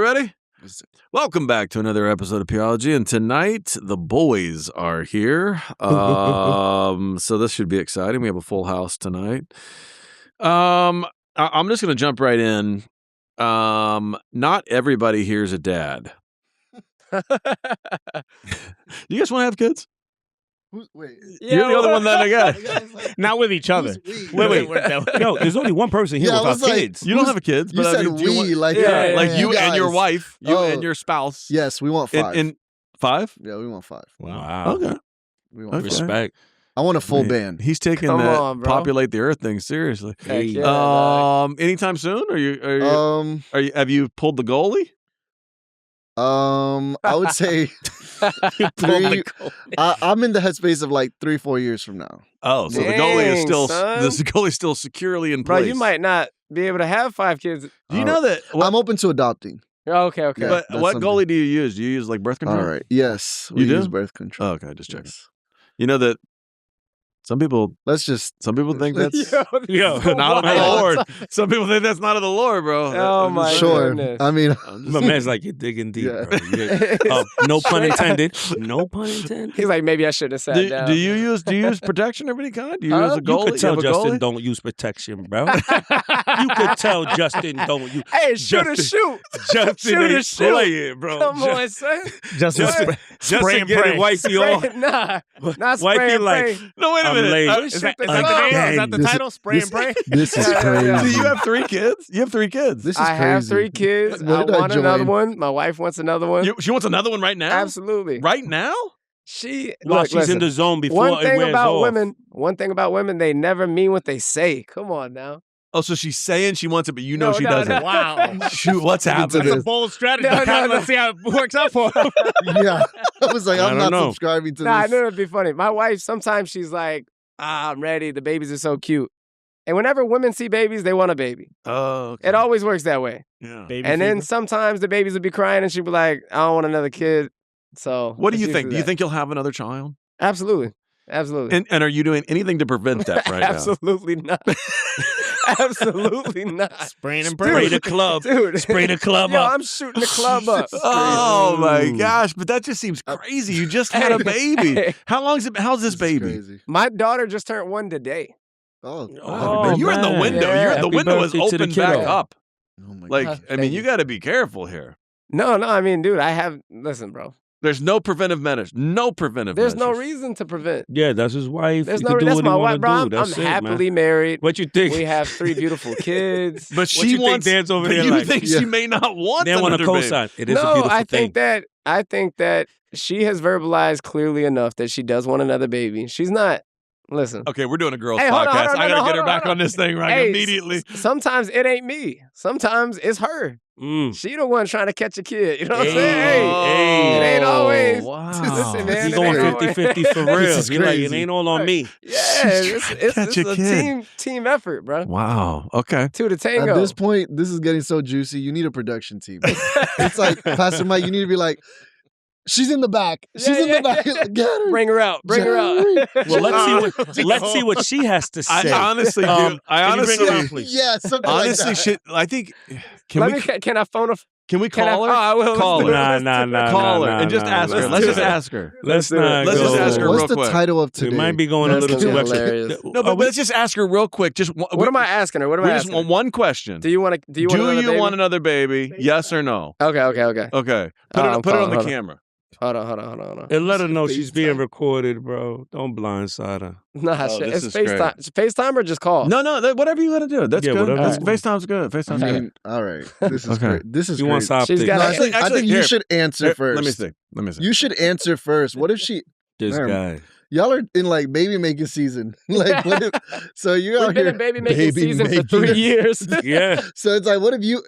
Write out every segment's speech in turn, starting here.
ready? Welcome back to another episode of Peology, and tonight the boys are here. So this should be exciting. We have a full house tonight. I'm just going to jump right in. Not everybody here's a dad. Do you guys want to have kids? Wait. You're the only one that I got. Not with each other. Wait. No, there's only one person here without kids. You don't have kids. You but said do you want, like you guys. and your wife, and your spouse. Yes, we want 5. In 5? Yeah, we want 5. Wow. Okay. We want 5. Respect. I want a full band. He's taking Come that on, bro. populate the earth thing seriously. Heck yeah, Anytime soon? Have you pulled the goalie? I would say 3. I'm in the headspace of like 3-4 years from now. Oh, so Dang, the goalie is still son. the goalie is still securely in Bro, place. you might not be able to have 5 kids. Do you know that? I'm open to adopting. Okay. Yeah. But that's what something. goalie do you use? Do you use like birth control? All right. Yes, You we do? use birth control. Oh, okay, just checking. Yes. You know that some people Let's just. think that's Yo, not of the Lord. Some people think that's not of the Lord, bro. Oh, I'm my just- Sure. goodness. I mean, I'm my just- man's like, you're digging deep, Yeah. bro. No pun intended. No pun intended. He's like, maybe I should have sat down. do you use protection of any kind? Do you use a You goalie? could tell have a Justin goalie? don't use protection, bro. You could tell Justin don't use. Hey, shoot or shoot. Justin Shoot or ain't shoot. playing, bro. Come on, son. Justin Spray get it wifey on. Nah, not Wifey spray and like, pray. No, wait a I'm minute. late. Is that that the name? Is that the This- title? Spray this- and pray? this is Yeah, crazy. yeah. Do you have 3 kids? You have 3 kids. This is I crazy. have 3 kids. What I did I want another join? one. My wife wants another one. She wants another one right now? Absolutely. Right now? She While look, she's listen, in the zone before one it thing wears about off. women, they never mean what they say. Come on now. Oh, so she's saying she wants it, but you know No, she no, doesn't. no. Wow. Shoot, what's happening? this. bold strategy. No, no, no. Let's see how it works out for him. Yeah, I was like, I I'm don't not know. subscribing to Nah, I this. knew it'd be funny. My wife, sometimes she's like, I'm ready. The babies are so cute. And whenever women see babies, they want a baby. Oh, okay. It always works that way. Yeah. And then sometimes the babies would be crying and she'd be like, I don't want another kid. So What do it's you think? usually Do you that. think you'll have another child? Absolutely. Absolutely. And are you doing anything to prevent that right Absolutely not. Absolutely not. Spraying and Dude. spray the club. Dude. Spray the club Yo, up. I'm shooting the club up. now? Oh my Ooh. gosh! But that just seems crazy. You just had a baby. Hey, How's this This is baby? crazy. my daughter just turned 1 today. Oh, Oh, You're in the man. window. Yeah. You're the Happy window is birthday to the open back kiddo. up. oh my Like, God. I mean, Thank you you. got to be careful here. No, I mean, dude, listen, bro. There's no preventive measures. No preventive There's measures. no reason to prevent. Yeah, that's his wife. There's He no could do that's what my he wife, wanna bro. do. I'm That's it, happily man. married. What you think? We have 3 beautiful kids. But What she you think wants. Dan's over But here you like? think Yeah. she may not want Dan want another to baby. co-sign. It is a No, beautiful I thing. think that she has verbalized clearly enough that she does want another baby. She's not. Listen. Okay, we're doing a girls Hey, hold on, podcast. hold on, I no, gotta no, get her hold back on, on this thing right Hey, immediately. Sometimes it ain't me. Sometimes it's her. Mm. She the one trying to catch a kid. You know what I'm Hey, saying? hey. It ain't always. Wow. Listen, man. He's it going ain't always- 50-50 for real. This is He like, it crazy. ain't all on me. Yeah, it's Catch a a kid. team effort, bro. Wow. Okay. 2 to tango. At this point, this is getting so juicy. You need a production team. It's like Pastor Mike. You need to be like, she's in the back. She's Yeah, in yeah, the back. yeah. Get her. Bring her out. Bring her out. Jerry. Well, let's see what she has to say. I honestly, dude. Can I you bring honestly, her on, please? Yeah, something honestly, like that. should. I think. Can Let we? me. Can I phone her? Can we Can call I, her? Oh, I will. Call Let's do her. it. Nah. Call her and just ask her. Let's Let's do just it. ask her. Let's do it. not Let's go. just ask her What's real the quick. title of today? It might be going a That's little too gonna be extra. hilarious. No, but let's just ask her real quick. Just What am I asking her? What am We I just asking want her? one question. Do you want to? Do you want another baby? want another baby? Yes or no? Okay. Okay. Put it I'm on calling. the Hold on. camera. Hold on. And let her know she's being recorded, bro. Don't blindside her. Nah, Oh, shit. this It's is great. FaceTime. FaceTime or just call? No, whatever you gotta do. That's Yeah, good. whatever. FaceTime's good. FaceTime's I good. mean, all right. This is Okay. great. This is She great. wants optics. She's got No, a- I think you here. should answer Here, first. Let me see. You should answer first. What if she? This Man. guy. Y'all are in like baby making season. Like, what if? So you're We've out been here. in baby making baby season for making. 3 years. Yeah. So it's like, what if you?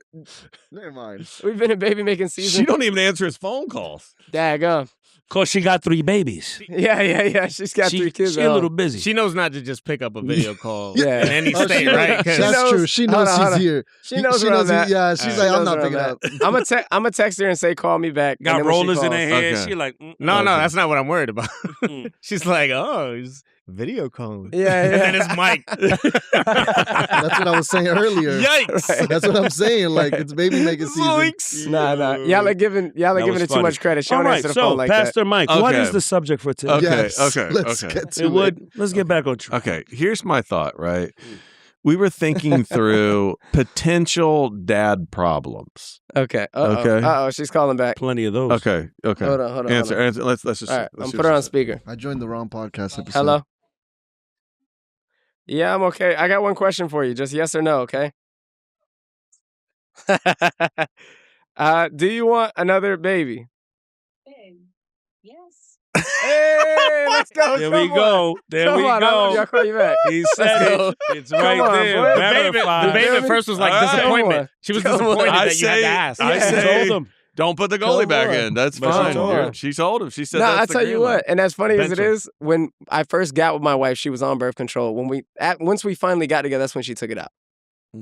Never mind. We've been in baby making She season. don't even answer his phone calls. Daggum. Cause she got 3 babies. Yeah. She's got 3 kids. She a little busy. She knows not to just pick up a video call Yeah. in any Oh, state, she- right? 'Cause- She That's knows- true. She knows hold on, hold she's on. here. She knows she where knows. I'm at. Yeah, she's All like, right. I'm knows not where picking I'm up. I'm gonna text her and say, call me back. And got then when she rollers in her calls- hand. Okay. She like, no, Okay. that's not what I'm worried about. Mm. She's like, oh, Video calling. Yeah, And then yeah. it's Mike. That's what I was saying earlier. Yikes. That's what I'm saying. Like it's baby making season. Zoinks. Nah. Y'all are giving That it was too funny. much credit. She All don't right, answer the so phone like Pastor Mike, what Okay. is the subject for today? Okay, Yes. okay, Let's okay. get to It it. would. Let's get back on track. Okay, here's my thought, right? We were thinking through potential dad problems. that. Okay. Okay. Uh-oh, she's calling back. Plenty of those. Okay. Hold on. Answer. Let's just. All right, let's I'm see put her what on she speaker. I joined the wrong podcast episode. Hello? Yeah, I'm okay. I got one question for you. Just yes or no, okay? Do you want another baby? Yes. Hey, let's go. There Come we on. go. There Come we on, I'll go. call you back. He said go. it. It's right on, there. boy. Verified. The baby Feel at me? first was like All right. disappointment. Come on. She was Come on. disappointed I that you had say- to ask. I Yeah. say- told him. Don't put the goalie Come back on. in. That's But she fine. told Yeah, him. she told him. She said. No, that's I the tell you green light. what, and as funny as it Bench him. is, when I first got with my wife, she was on birth control. Once we finally got together, that's when she took it out.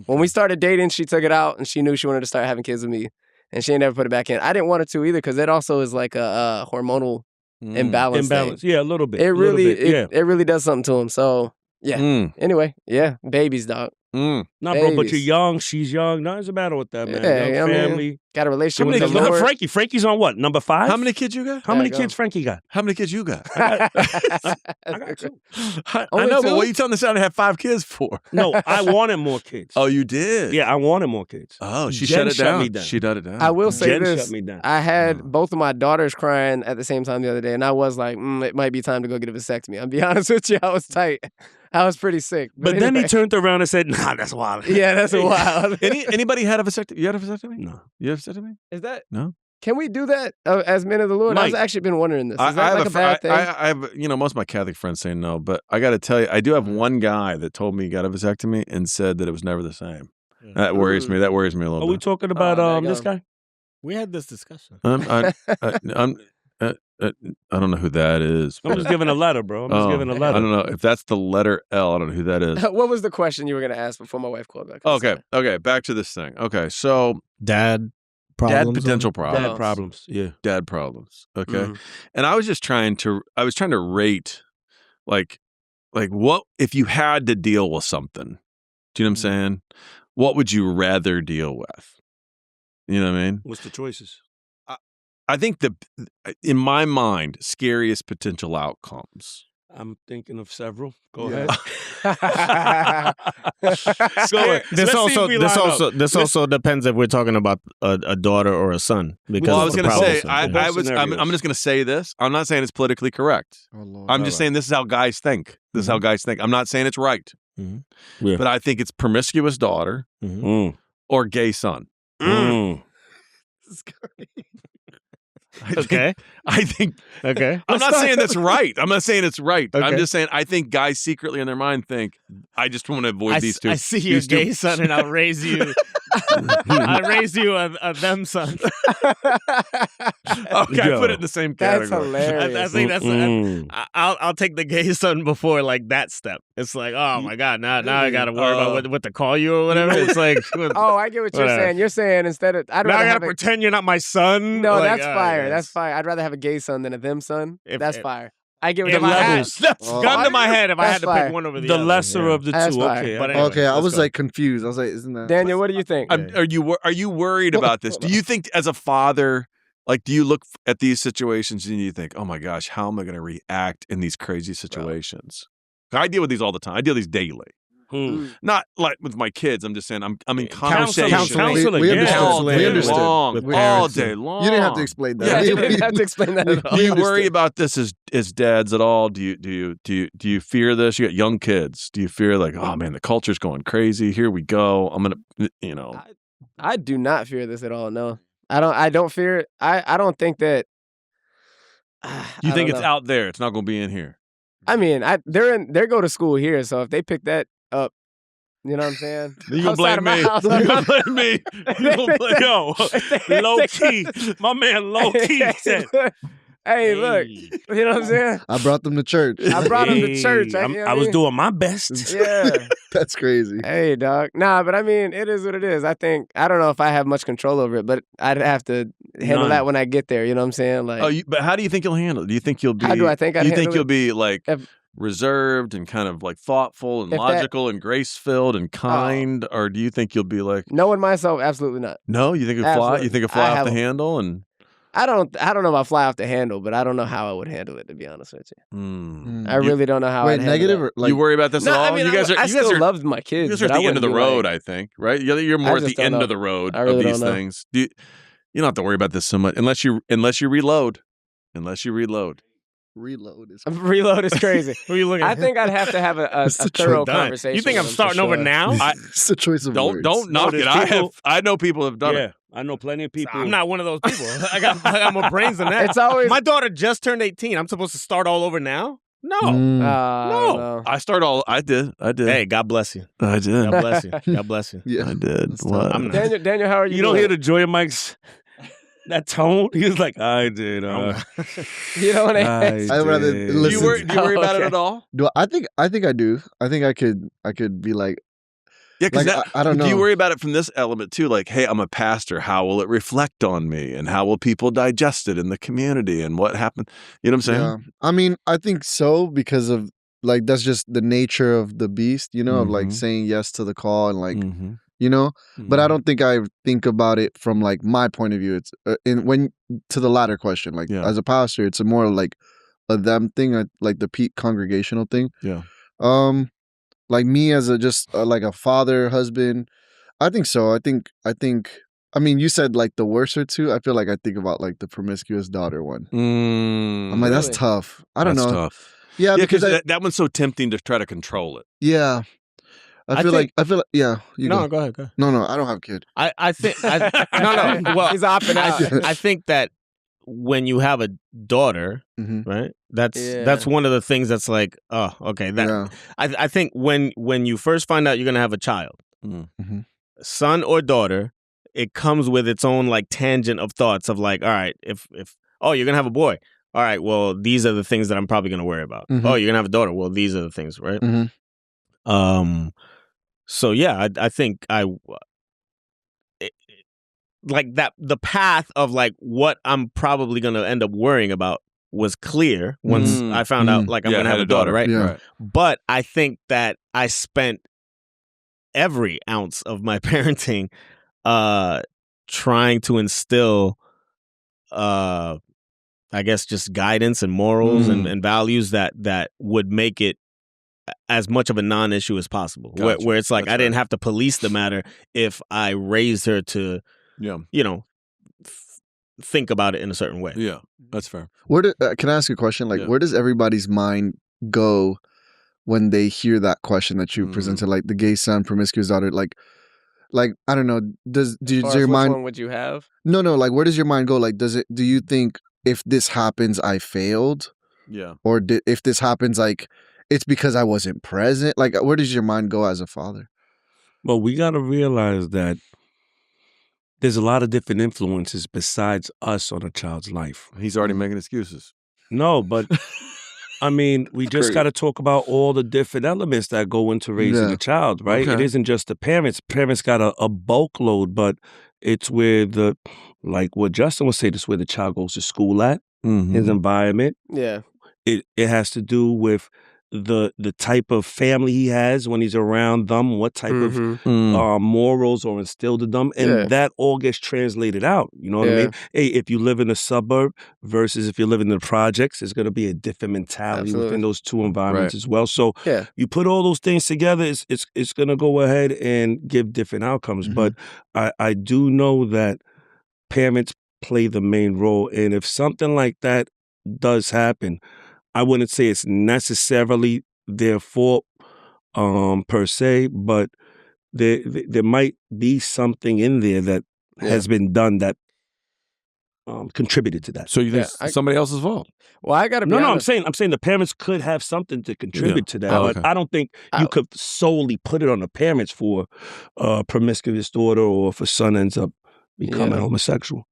When we started dating, she took it out, and she knew she wanted to start having kids with me, and she ain't never put it back in. I didn't want her to either because it also is like a hormonal imbalance. Imbalance. thing. Yeah, a little bit. It a little really, bit. Yeah. it really does something to him. So yeah. Mm, Anyway, yeah, babies, dog. mm. No, bro, but you're Babies. young. She's young. Nothing's the matter with that, man. Yeah, Young I mean, family. Got a relationship How with many the kids- Lord. Frankie. Frankie's on what? Number 5? How many kids you got? How There many you go. kids Frankie got? How many kids you got? I got 2. I Only know, but two? what are you telling the sound to have 5 kids for? No, I wanted more kids. Oh, you did. Yeah, I wanted more kids. Oh, she Jen shut it shut down. me down. She shut it down. I will say Jen this. shut me down. I had Oh. both of my daughters crying at the same time the other day, and I was like, it might be time to go get a vasectomy. I'll be honest with you, I was tight. I was pretty sick. But then he anyway. turned around and said, "Nah, that's wild." Yeah, that's wild. Anybody had a vasectomy? You had a vasectomy? No. You had a vasectomy? Is that No. Can we do that as men of the Lord? I've Mike. actually been wondering this. Is I that have like a bad thing? I have, most of my Catholic friends say no, but I got to tell you, I do have one guy that told me he got a vasectomy and said that it was never the same. That worries me. That worries me a Are little we bit. talking about there you this go. guy? We had this discussion. I don't know who that is. I'm just giving a letter, bro. I'm just giving a I letter. don't know if that's the letter L. I don't know who that is. What was the question you were going to ask before my wife called back? I'm Okay, sorry. okay. Back to this thing. Okay, so Dad problems. dad potential problems. Dad problems. Yeah. Dad problems. Okay, Mhm. and I was just trying to rate, like what if you had to deal with something? Do you know what I'm saying? What would you rather deal with? You know what I mean? What's the choices? I think in my mind, scariest potential outcomes. I'm thinking of several. Go Yeah. ahead. Go ahead. This Let's see if we line up. this also depends if we're talking about a daughter or a son. Because Well, I of was the going to say, problems. I Both was. I'm scenarios. just going to say this. I'm not saying it's politically correct. Oh, Lord. I'm just saying this is how guys think. This is how guys think. I'm not saying it's right, Mhm. Yeah. but I think it's promiscuous daughter Mm. or gay son. Mm. Okay. I think. Okay. I'm not saying that's right. I'm not saying it's right. I'm Okay. just saying I think guys secretly in their mind think I just want to avoid these two. I see your these two- gay son, and I'll raise you. I raise you a them son. Okay, I put it in the same That's category. hilarious. I think that's. Mm. I'll take the gay son before like that step. It's like, oh my god, now I gotta worry about what to call you or whatever. It's like, Oh, I get what you're Whatever. saying. You're saying instead of I'd now rather I have gotta a, pretend you're not my son. no, Like, that's fire. yes. That's fire. I'd rather have a gay son than a them son. If- That's if- fire. I get what If you're I had, levels. Oh. gun to my head, if I That's had to fire. pick one over the The other. lesser yeah. of the That's two. fine. Okay. But anyway, Okay, I let's was go. like confused. I was like, isn't that Daniel, what do you think? Are you worried about this? Do you think as a father, like, do you look at these situations and you think, oh my gosh, how am I going to react in these crazy situations? I deal with these all the time. I deal with these daily. Hmm. Not like with my kids. I'm just saying I'm in Counseling. conversation Counseling. We yeah. understood. all We day understood. long, With all parents. day long. You didn't have to explain that. Yeah, We- you didn't have to explain that at all. Do you understood. worry about this as dads at all? Do you fear this? You got young kids. Do you fear like, oh man, the culture's going crazy. Here we go. I'm gonna, I do not fear this at all. No, I don't fear it. I don't think that. you I think don't it's know. out there? It's not going to be in here. I mean, they go to school here, so if they pick that up, you know what I'm saying? You gonna Outside of blame my me? house, You gonna blame me? You gonna blame Yo, low key. My man low key said, Hey, look, "Hey." you know what I'm saying? I brought them to church. I brought him to church. Hey, I I was mean- doing my best. Yeah. That's crazy. Hey, dog. Nah, but I mean, it is what it is. I don't know if I have much control over it, but I'd have to handle None. that when I get there. You know what I'm saying? Like, But how do you think you'll handle it? Do you think you'll be? How do I think I'd You think handle you'll it? be like? If- reserved and kind of like thoughtful and If that- logical and grace-filled and kind, or do you think you'll be like, Knowing myself, absolutely not. no, you think it'll fly? Absolutely. You think it'll I fly off have the a- handle? And I don't know if I fly off the handle, but I don't know how I would handle it, to be honest with you. I really don't know how Wait, I'd handle negative that. or like you worry about this No, at all? I mean, you guys I you guys still are loved my kids. you guys are but at I the end of the wouldn't be road, like- I think, right? You're more at just the don't end know. of the road I really of these don't know. things. You don't have to worry about this so much unless you reload. Unless you reload. reload is Reload is crazy. Who are you looking I at? think I'd have to have a It's a thorough Done. conversation. You think I'm with them for starting over sure. now? it's a choice of words. Don't knock there's it. I people- know people have done yeah, it. I know plenty of people. I'm not one of those people. I got more brains than that. It's always My daughter just turned 18. I'm supposed to start all over now? No. Mm. I don't know. I did. Hey, God bless you. I did. God bless you. God bless you. Yeah. I did. That's What? tough. I'm not- Daniel, how are you? You don't doing? hear the joy of Mike's that tone. He was like, I did. You know what I I mean? I'd rather did." Do you listen. worry, do you worry about it Okay. at all? Do I think I do. I think I could be like Yeah, because Like, I don't Do you know. worry about it from this element too? Like, hey, I'm a pastor. How will it reflect on me? And how will people digest it in the community? And what happened? You know what I'm saying? yeah. I mean, I think so because of like that's just the nature of the beast, you know, of like Mhm. saying yes to the call and like Mhm. you know. But I Mhm. don't think I think about it from like my point of view. It's when to the latter question, like Yeah. as a pastor, it's a more like a them thing, like the congregational thing. Yeah. Like me as a just like a father, husband. I think so. I think. I mean, you said like the worst or two. I feel like I think about like the promiscuous daughter one. I'm like, that's Really? tough. I don't That's know. tough. Yeah, Yeah, because because that one's so tempting to try to control it. yeah. I feel like yeah. You No, go. go ahead. Go ahead. No, I don't have a kid. I think no. Well, He's opting out. I think that when you have a daughter, Mhm. right? That's Yeah. one of the things that's like, oh, okay. That Yeah. I think when you first find out you're gonna have a child, Mhm. son or daughter, it comes with its own like tangent of thoughts of like, all right, if oh, you're gonna have a boy. All right, well, these are the things that I'm probably gonna worry about. Mhm. Oh, you're gonna have a daughter. Well, these are the things, right? Mhm. So yeah, I think like that the path of like what I'm probably gonna end up worrying about was clear once Mm. I found out Mm. like I'm Yeah, gonna had have a a daughter, daughter. right? Yeah. Right. But I think that I spent every ounce of my parenting trying to instill I guess just guidance and morals and values that would make it as much of a non-issue as possible. Gotcha. Where it's like That's I didn't fair. have to police the matter if I raised her to, Yeah. you know, think about it in a certain way. Yeah. That's fair. Can I ask you a question? Like, Yeah. where does everybody's mind go when they hear that question that you presented? Like the gay son, promiscuous daughter. Like I don't know. Does As far as your which mind? one would you have? No. Like, where does your mind go? Like, do you think if this happens, I failed, Yeah. or if this happens, like it's because I wasn't present? Like, where does your mind go as a father? Well, we got to realize that there's a lot of different influences besides us on a child's life. He's already making excuses. No, but I mean, we just Great. got to talk about all the different elements that go into raising Yeah. a child, right? It Okay. isn't just the parents. Parents got a bulk load, but it's where like what Justin would say, this where the child goes to school at, Mm-hmm. his environment. Yeah. It has to do with the type of family he has when he's around them, what type of Mhm. morals are instilled in them, and Yeah. that all gets translated out. You know what I Yeah. mean? Hey, if you live in a suburb versus if you live in the projects, it's going to be a different mentality Absolutely. within those two environments Right. as well. So Yeah. you put all those things together, it's going to go ahead and give different outcomes. Mhm. But I do know that parents play the main role, and if something like that does happen, I wouldn't say it's necessarily their fault per se, but there might be something in there that has been done that contributed to that. So you think Yeah, somebody else's fault? Well, I gotta be No, I'm honest. saying the parents could have something to contribute to that, Oh, but okay. I don't think you could solely put it on the parents for promiscuous daughter or if a son ends up becoming Yeah. homosexual.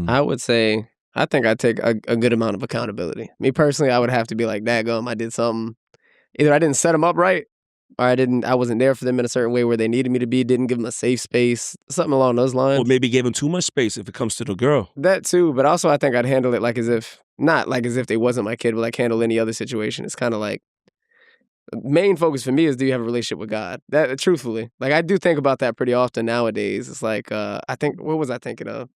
I would say I think I take a good amount of accountability. Me personally, I would have to be like, "Daggum, I did something. Either I didn't set them up right, or I wasn't there for them in a certain way where they needed me to be. Didn't give them a safe space, something along those lines." Or maybe gave him too much space if it comes to the girl. That too, but also I think I'd handle it like as if not like as if they wasn't my kid, but like handle any other situation. It's kind of like main focus for me is, do you have a relationship with God? That truthfully, like I do think about that pretty often nowadays. It's like I think, what was I thinking of?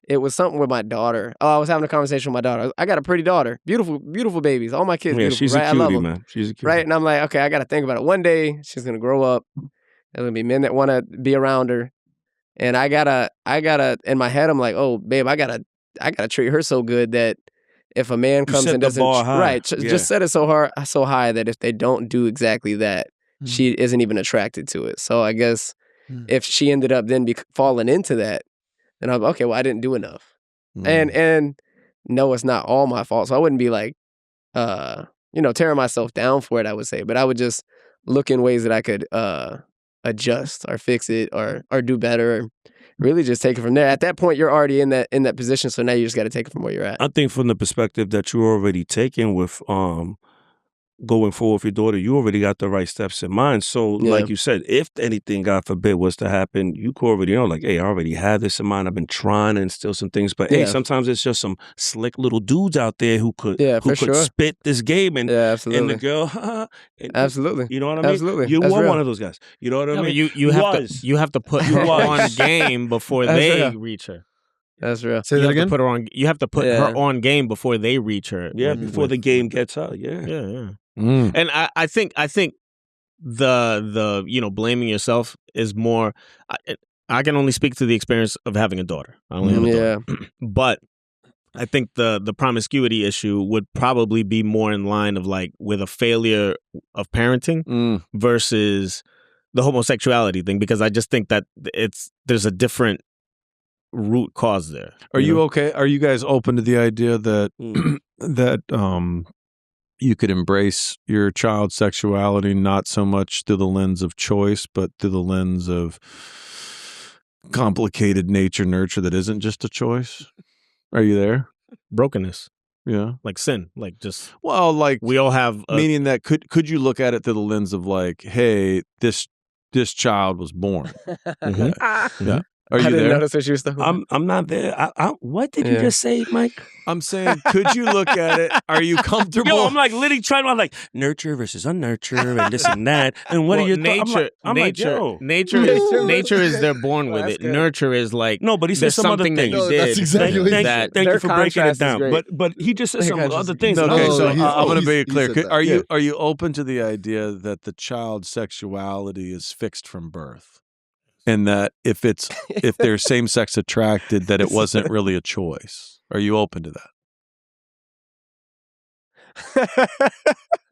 It was something with my daughter. Oh, I was having a conversation with my daughter. I got a pretty daughter, beautiful, beautiful babies. All my kids, Yeah, beautiful, she's right? a I love cutie, them, man. She's a cutie. right? And I'm like, okay, I got to think about it. One day she's gonna grow up. There's gonna be men that want to be around her, and I gotta. In my head, I'm like, oh, babe, I gotta treat her so good that if a man comes set and the doesn't, bar high. right, Yeah. just set it so high that if they don't do exactly that, she isn't even attracted to it. So I guess if she ended up then falling into that, then I'm okay. Well, I didn't do enough, and no, it's not all my fault. So I wouldn't be like, tearing myself down for it. I would say, but I would just look in ways that I could adjust or fix it or do better. Or really just take it from there. At that point, you're already in that position, so now you just got to take it from where you're at. I think from the perspective that you're already taking with going forward with your daughter, you already got the right steps in mind. So, like you said, if anything, God forbid, was to happen, you could already know, like, hey, I already had this in mind. I've been trying to instill some things, but hey, sometimes it's just some slick little dudes out there who could spit this game and absolutely. and the girl, absolutely, you know what I mean? Absolutely, you that's were real. one of those guys. You know what I mean? You have to put her on game before they reach her. That's real. Say that again. You have to put her on game before they reach her. Yeah, before the game gets her. Yeah. And I think the blaming yourself is more. I can only speak to the experience of having a daughter. I only have a daughter. But I think the promiscuity issue would probably be more in line of like with a failure of parenting versus the homosexuality thing, because I just think that there's a different root cause there. Are you okay? Are you guys open to the idea that that you could embrace your child's sexuality not so much through the lens of choice, but through the lens of complicated nature nurture that isn't just a choice? Are you there? Brokenness. Yeah. Like sin. Like just like we all have meaning that could you look at it through the lens of like, hey, this child was born. Yeah. Are you I didn't there? notice what you was talking about. I'm not there. What did you just say, Mike? I'm saying, could you look at it? Are you comfortable? Yo, I'm like literally trying to like nurture versus unnurture and this and that. And what are your nature? Nature is they're born with it. Good. Nurture is like no, but he said some other something things. that you did. That's exactly what he said. Thank you for breaking it down. Great. But he just said some other things. Okay, so he's- I'm going to be he clear. said that. Are you open to the idea that the child's sexuality is fixed from birth, and that if they're same sex attracted, that it wasn't really a choice? Are you open to that?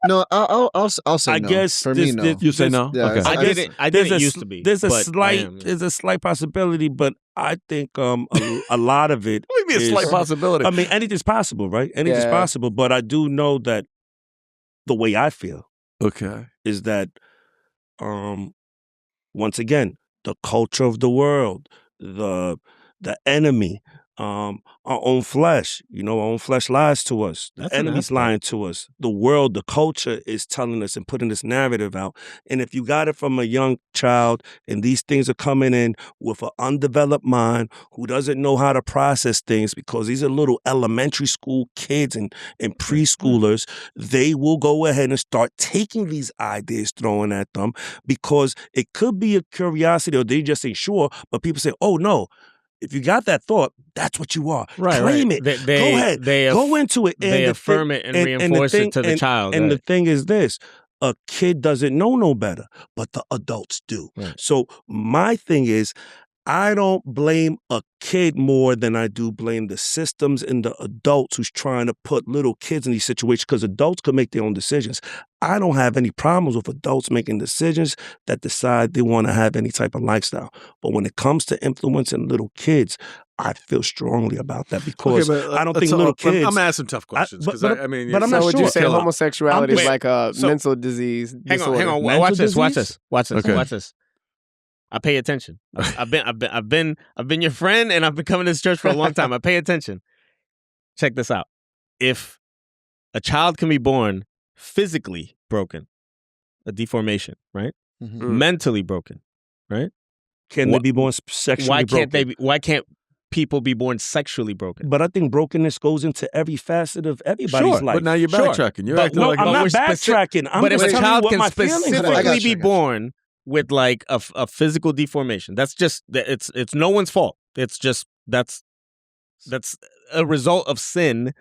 No, I'll say I no. guess for me, no. You say no? Yeah, Okay. I didn't used to be. There's a but I slight am, yeah. there's a slight possibility, but I think a lot of it What do you mean a slight is- possibility? I mean, anything's possible, right? Anything's Yeah. possible, but I do know that the way I feel Okay. is that once again, the culture of the world, the enemy, our own flesh, our own flesh lies to us. The That's an enemy's aspect. lying to us. The world, the culture is telling us and putting this narrative out. And if you got it from a young child and these things are coming in with an undeveloped mind who doesn't know how to process things, because these are little elementary school kids and preschoolers, they will go ahead and start taking these ideas thrown at them, because it could be a curiosity or they just ain't sure, but people say, oh no, if you got that thought, that's what you are. Claim it. They Go ahead. Go into it. And They the affirm thing- it and the reinforce thing- it to the child. And right? the thing is this, a kid doesn't know no better, but the adults do. Right. So my thing is, I don't blame a kid more than I do blame the systems and the adults who's trying to put little kids in these situations, because adults can make their own decisions. I don't have any problems with adults making decisions that decide they want to have any type of lifestyle. But when it comes to influencing little kids, I feel strongly about that, because I don't think little kids... I'm asking tough questions because but I mean, I'm So not would sure. you say Kill it. homosexuality is Wait, like a so- mental disease? Hang on. Mental Watch this. disease? Okay. Watch this. I pay attention. I've been your friend, and I've been coming to this church for a long time. I pay attention. Check this out. If a child can be born physically broken, a deformation, right? Mhm. Mentally broken, right? Can they be born sexually Why broken? can't they be? Why can't people be born sexually broken. But I think brokenness goes into every facet of everybody's Sure, life. but now you're backtracking. You're But acting no, like I'm not we're backtracking. I'm but if just a telling you child what can my feelings are. specifically be you. born with like a physical deformation, that's just it's no one's fault. It's just that's a result of sin.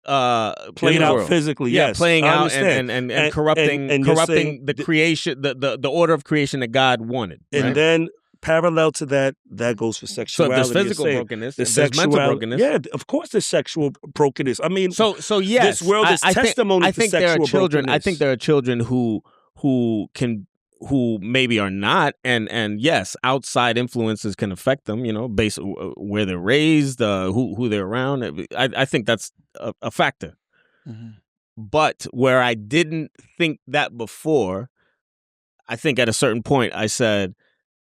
Played in the out world. physically, yeah, yes. playing I out understand. and corrupting and you're corrupting saying the creation, the order of creation that God wanted. And right? then parallel to that goes for So sexuality. if there's physical You're saying brokenness, the if there's mental sexuality- brokenness. Yeah, of course there's sexual brokenness. I mean, So yes, this world is testimony I to think there are sexual children. I brokenness. think there are children who maybe are not, and yes, outside influences can affect them. You know, based where they're raised, who they're around. I think that's a factor. Mm-hmm. But where I didn't think that before, I think at a certain point I said,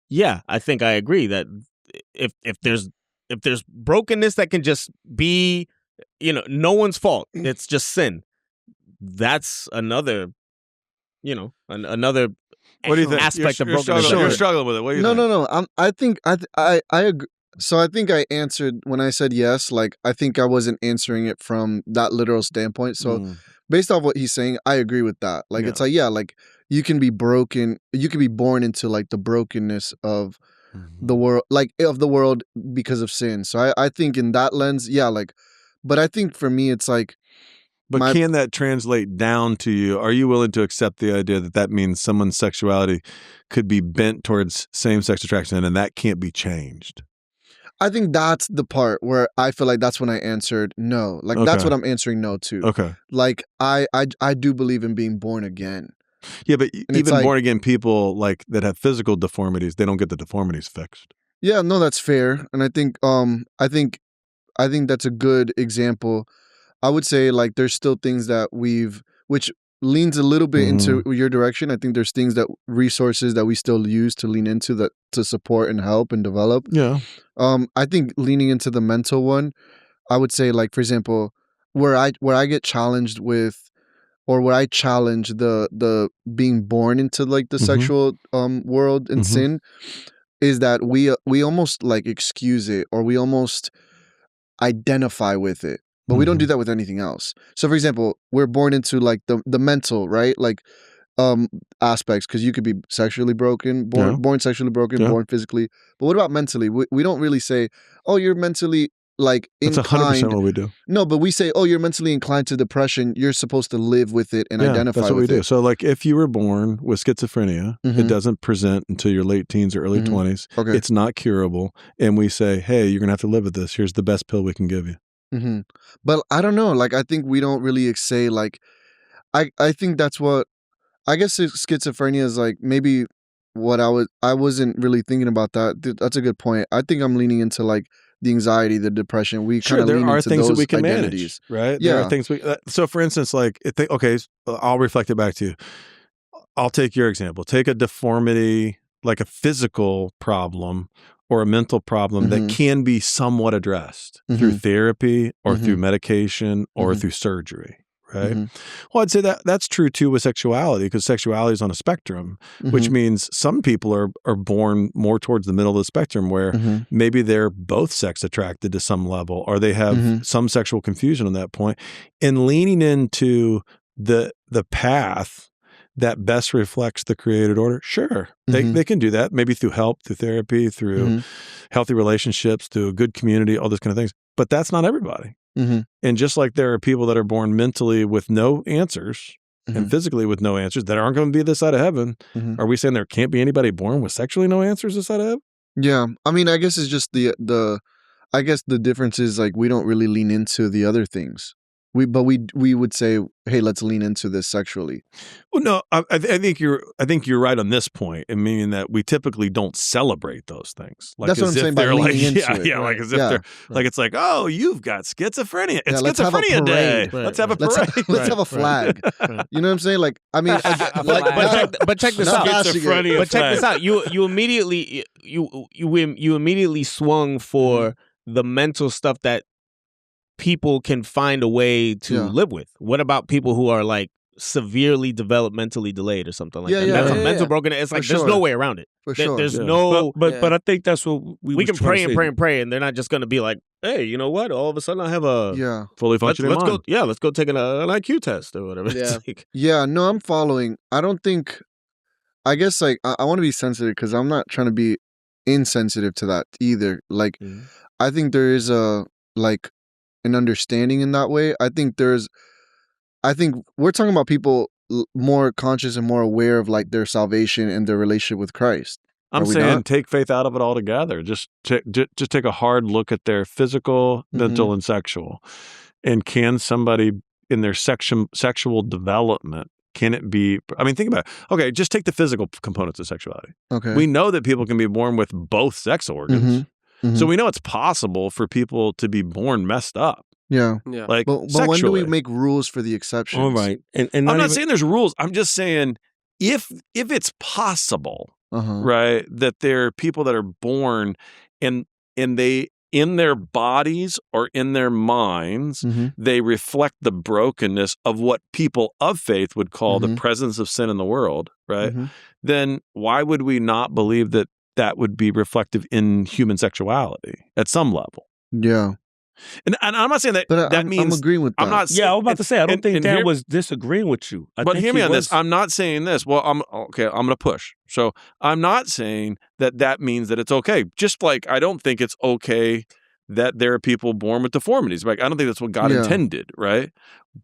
yeah, I think I agree that if there's brokenness that can just be, you know, no one's fault, it's just sin. That's another, you know, another What do you think? aspect of You're brokenness. struggling, you're struggling with it. What do you think? No. I think I agree. So I think I answered when I said yes. Like I think I wasn't answering it from that literal standpoint. So based off what he's saying, I agree with that. Like it's like like you can be broken. You can be born into like the brokenness of the world, like of the world because of sin. So I think in that lens, like. But I think for me, it's like. But can that translate down to you? Are you willing to accept the idea that that means someone's sexuality could be bent towards same-sex attraction and that can't be changed? I think that's the part where I feel like that's when I answered no. Like that's what I'm answering no to. Okay. Like I do believe in being born again. Yeah, but And it's even like- born again people like that have physical deformities, they don't get the deformities fixed. Yeah, no, that's fair. And I think that's a good example. I would say like there's still things that which leans a little bit into your direction. I think there's things resources that we still use to lean into that to support and help and develop. Yeah. I think leaning into the mental one, I would say like for example, where I get challenged with, or where I challenge the being born into like the sexual world and sin, is that we almost like excuse it, or we almost identify with it. But we don't do that with anything else. So for example, we're born into like the mental, right? Like aspects, because you could be sexually broken, born sexually broken, born physically. But what about mentally? We don't really say, oh, you're mentally like inclined. That's 100% what we do. No, but we say, oh, you're mentally inclined to depression. You're supposed to live with it and identify that's what with we do. it. So like if you were born with schizophrenia, it doesn't present until your late teens or early 20s. Okay. It's not curable. And we say, hey, you're going to have to live with this. Here's the best pill we can give you. But I don't know. Like I think we don't really say like, I think that's what, I guess schizophrenia is like maybe what I wasn't really thinking about that. That's a good point. I think I'm leaning into like the anxiety, the depression. We kind of there lean are into things those that we can identities. manage, right? Yeah. There are things so for instance, like, I'll reflect it back to you. I'll take your example. Take a deformity, like a physical problem or a mental problem that can be somewhat addressed through therapy or through medication or through surgery, right? Well, I'd say that's true too with sexuality, because sexuality is on a spectrum, which means some people are born more towards the middle of the spectrum where maybe they're both sex attracted to some level, or they have some sexual confusion on that point. And leaning into the path that best reflects the created order, sure, they can do that, maybe through help, through therapy, through healthy relationships, through a good community, all those kind of things. But that's not everybody. And just like there are people that are born mentally with no answers and physically with no answers that aren't going to be this side of heaven, are we saying there can't be anybody born with sexually no answers this side of heaven? Yeah. I mean, I guess it's just I guess the difference is like we don't really lean into the other things. We would say, hey, let's lean into this sexually. Well, no, I think you're right on this point, and meaning that we typically don't celebrate those things. Like, that's what I'm saying by leaning into it. Yeah, like as if they're like, it's like, oh, you've got schizophrenia. It's let's have a schizophrenia day. parade. Let's have a parade. Let's have a flag. You know what I'm saying? Like, I mean, but check this out. Schizophrenia But check flag. this out. You immediately swung for the mental stuff that people can find a way to live with. What about people who are like severely developmentally delayed or something like Yeah, that. yeah, That's yeah, a mental yeah. brokenness. It's For like there's sure. no way around it. For sure. There's Yeah. no. But I think that's what we can pray and pray, and they're not just going to be like, hey, you know what? All of a sudden I have a Yeah. Fully functioning let's mind. go. Yeah, let's go take an IQ test or whatever. Yeah. It's like, Yeah, no, I'm following. I don't think. I guess like I want to be sensitive because I'm not trying to be insensitive to that either. Like, I think there is a like an understanding in that way. I think we're talking about people more conscious and more aware of like their salvation and their relationship with Christ. I'm Are we saying not? take faith out of it altogether. Just take a hard look at their physical, mental, and sexual. And can somebody in their sexual development, can it be, I mean, think about it. Okay, just take the physical components of sexuality. Okay. We know that people can be born with both sex organs. So we know it's possible for people to be born messed up. Yeah. Yeah. Like But when do sexually. we make rules for the exceptions? All right. And I'm not not even, saying there's rules. I'm just saying if it's possible, Uh-huh. right, that there are people that are born and they in their bodies or in their minds, they reflect the brokenness of what people of faith would call the presence of sin in the world, right? Then why would we not believe that that would be reflective in human sexuality at some level? Yeah. And I'm not saying that But that means I'm agreeing with that. I'm not. yeah, I was about to say, I don't think Dan here- was disagreeing with you. I But think hear me he on this. was- I'm not saying this. Well, I'm going to push. So I'm not saying that means that it's okay. Just like I don't think it's okay that there are people born with deformities. Like I don't think that's what God Yeah. intended, right?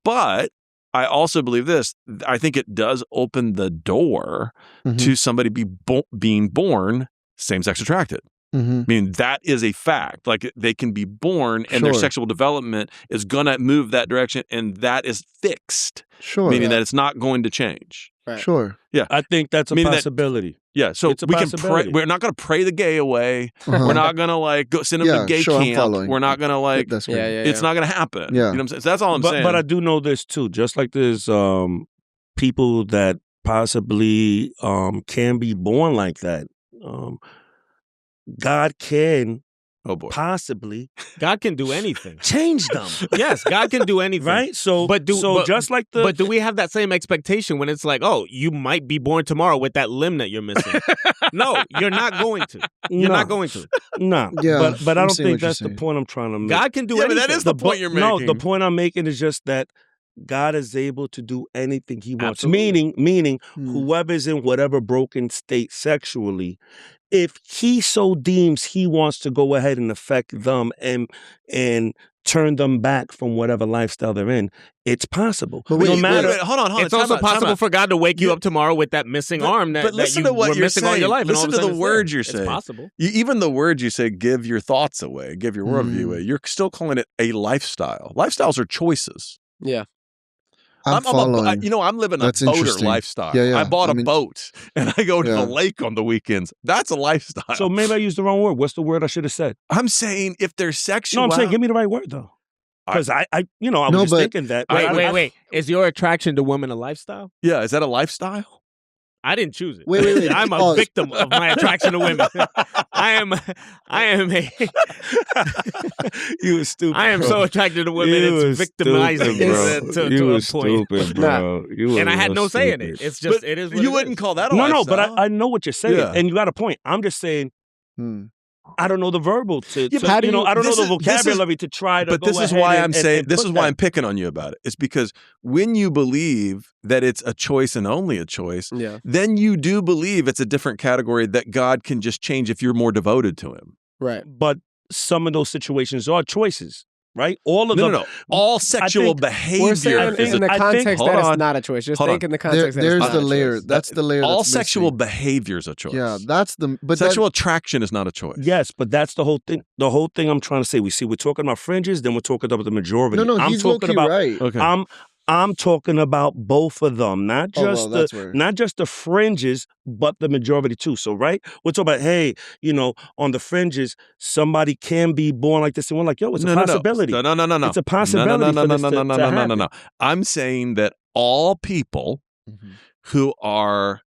But I also believe this. I think it does open the door to somebody being born same-sex attracted. I mean, that is a fact. Like they can be born and their Sure. sexual development is going to move that direction and that is fixed. Sure. Meaning that it's not going to change. Right. Sure. Yeah. I think that's a Meaning that- possibility. Yeah. So It's a we can pray. possibility. We're not going to pray the gay away. Uh-huh. We're not going to like go send them Yeah, to gay sure, I'm camp. following. We're not going to like, That's great. Yeah. it's not going to happen. Yeah. You know what I'm saying? So that's all I'm saying. But I do know this too. Just like there's people that possibly can be born like that. God can oh boy. possibly God can do anything. change them. Yes, God can do anything. Right? So But just like the But do we have that same expectation when it's like, oh, you might be born tomorrow with that limb that you're missing? No, you're not going to. You're No. not going to. No. Yeah, But I I'm don't seeing think what you're that's the saying. point I'm trying to make. God can do Yeah, but anything. that is the point you're No, the making. point I'm making is just that God is able to do anything he wants. Absolutely. Meaning Hmm. whoever's in whatever broken state sexually, if he so deems he wants to go ahead and affect them and turn them back from whatever lifestyle they're in, it's possible. But wait, no matter wait, hold on. It's Time also out, time possible out. for God to wake you up tomorrow with that missing arm that, but listen that you to what were you're missing all saying. your life. and all Listen of a to sudden the it's there. words you're saying. It's possible. Even the words you say, give your thoughts away, give your worldview away. You're still calling it a lifestyle. Lifestyles are choices. Yeah. I'm following. I'm living That's a boater interesting. lifestyle. Yeah, yeah. I bought I a mean- boat and I go to Yeah. the lake on the weekends. That's a lifestyle. So maybe I used the wrong word. What's the word I should have said? I'm saying if there's sexual, No, I'm saying give me the right word though. Because I was No, just but- thinking that. Wait. Is your attraction to women a lifestyle? yeah, is that a lifestyle? I didn't choose it. Wait. I'm a Pause. victim of my attraction to women. I am You were stupid. I am bro. so attracted to women. You it's was victimizing stupid, bro. to You a was point. stupid, bro. You were And I had real no say in stupid. it. It's just But it is what you it wouldn't is. call that a No, lifestyle. but I know what you're saying, Yeah. and you got a point. I'm just saying Hmm. I don't know the verbal to Yeah, but how do you- I don't know this the is- this is- vocabulary to try to. But go this is ahead why and- I'm saying and this put is why that. I'm picking on you about it. It's because when you believe that it's a choice and only a choice, Yeah. then you do believe it's a different category that God can just change if you're more devoted to Him. Right. But some of those situations are choices, right? All of them. No. All sexual think- behavior We're saying is in the I think- context hold that on. it's not a choice. Just Hold think on. in the context that it's There's not the a choice. layer. That's the layer. all that's sexual missing. behavior is a choice. Yeah, that's the. But that- Sexual attraction is not a choice. Yes, but that's the whole thing. The whole thing I'm trying to say. We're talking about fringes, then we're talking about the majority. no, I'm he's talking low-key about. right. Okay. I'm talking about both of them, not Oh, just well, that's where- not just the fringes, but the majority too. So, right, we're talking about, hey, on the fringes, somebody can be born like this, and we're like, yo, it's a possibility. No. It's a possibility for this to happen. No. I'm saying that all people who are,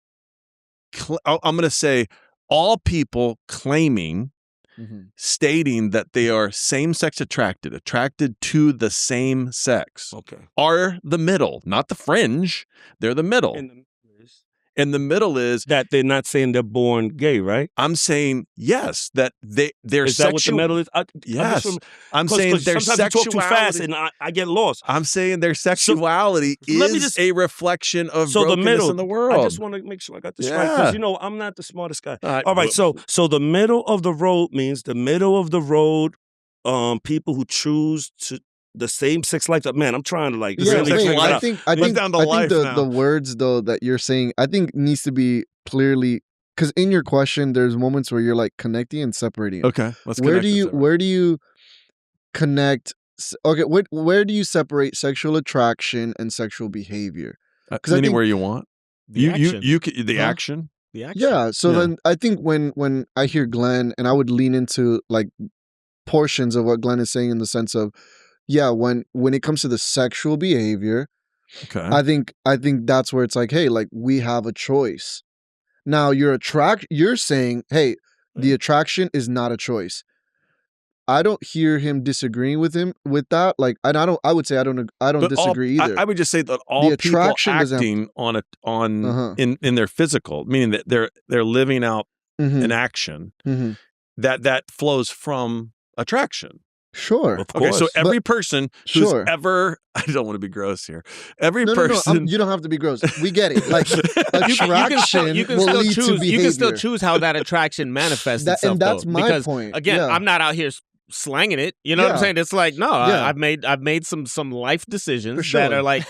I'm going to say, all people claiming stating that they are same-sex attracted to the same sex, are the middle, not the fringe. They're the middle. And the middle is that they're not saying they're born gay, right? I'm saying yes, that their is that what the middle is? Yes, I'm saying their sexuality. You talk too fast and I get lost. I'm saying their sexuality is a reflection of brokenness in the world. I just want to make sure I got this right because I'm not the smartest guy. All right, so the middle of the road means the middle of the road. People who choose to. The same sex life. Man, I'm trying to like. I think the words though that you're saying, I think needs to be clearly because in your question, there's moments where you're like connecting and separating. Okay, where do you connect? Okay, where do you separate sexual attraction and sexual behavior? Anywhere you want. The action. Yeah. So then I think when I hear Glenn, and I would lean into like portions of what Glenn is saying in the sense of. Yeah, when it comes to the sexual behavior, I think that's where it's like, hey, like we have a choice. Now you're saying, hey, the attraction is not a choice. I don't hear him disagreeing with that. Like, and I would say I don't disagree either. I would just say that all the people acting in their physical, meaning that they're living out an action that flows from attraction. Sure. Okay, so every person who's ever, I don't want to be gross here. Every person. You don't have to be gross. We get it. Like, attraction will lead to behavior. You can still choose how that attraction manifests itself. And that's my point. Again, I'm not out here slanging it. You know what I'm saying? It's like, no, I've made some life decisions that are like,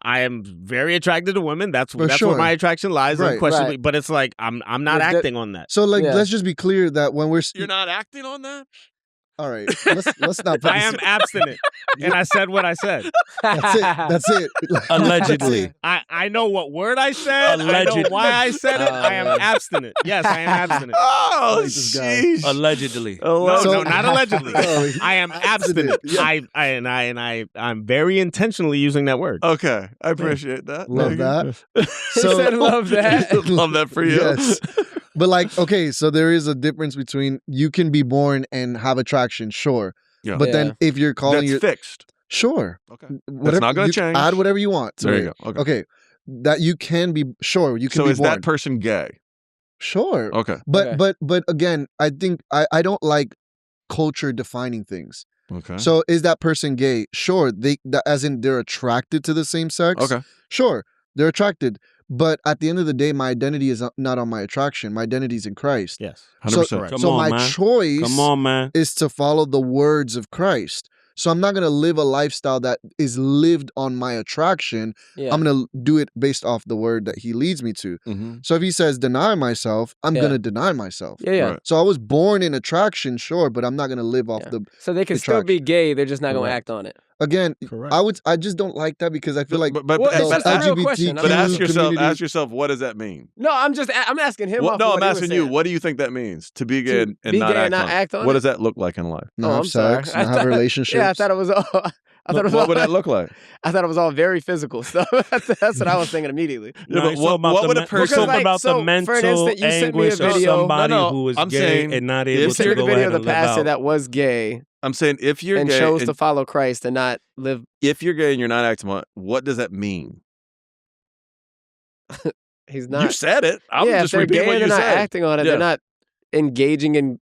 I am very attracted to women. That's where my attraction lies, unquestionably. But it's like, I'm not acting on that. So like, let's just be clear that when you're not acting on that? All right, let's not. I am abstinent, and I said what I said. That's it. Allegedly. I know what word I said. Allegedly. I know why I said it. I am abstinent. Yes, I am abstinent. Oh, sheesh. Allegedly. No, not allegedly. I am abstinent. I'm very intentionally using that word. Okay, I appreciate that. Love that. So said love that. Love that for you. Yes. But like, okay, so there is a difference between you can be born and have attraction, sure. Yeah. But then if you're calling that's fixed. Sure. Okay. That's not going to change. Add whatever you want. There you go. Okay. That you can be, sure, you can be born. So is that person gay? Sure. Okay. But again, I think I don't like culture defining things. Okay. So is that person gay? Sure. As in they're attracted to the same sex? Okay. Sure. They're attracted. But at the end of the day, my identity is not on my attraction. My identity is in Christ. Yes. 100%. So my choice is to follow the words of Christ. So I'm not going to live a lifestyle that is lived on my attraction. Yeah. I'm going to do it based off the word that he leads me to. Mm-hmm. So if he says deny myself, I'm going to deny myself. Yeah, yeah. Right. So I was born in attraction, sure, but I'm not going to live off the So they can still be gay, they're just not going to act on it. Again, I just don't like that because I feel like but ask yourself, what does that mean? No, I'm asking him. I'm asking you. What do you think that means to be gay and not act on it? What does that look like in life? Not have sex, not have relationships. Yeah, I thought it was all. What would that look like? I thought it was all very physical stuff. That's what I was thinking immediately. What would a person about the mental anguish of somebody who is gay and not able to go ahead and live out? You sent the video of the pastor that was gay. I'm saying if you're and gay chose to follow Christ and not live. If you're gay and you're not acting on it, what does that mean? He's not. You said it. I'm just repeating what you said. They're not acting on it. Yeah. They're not engaging in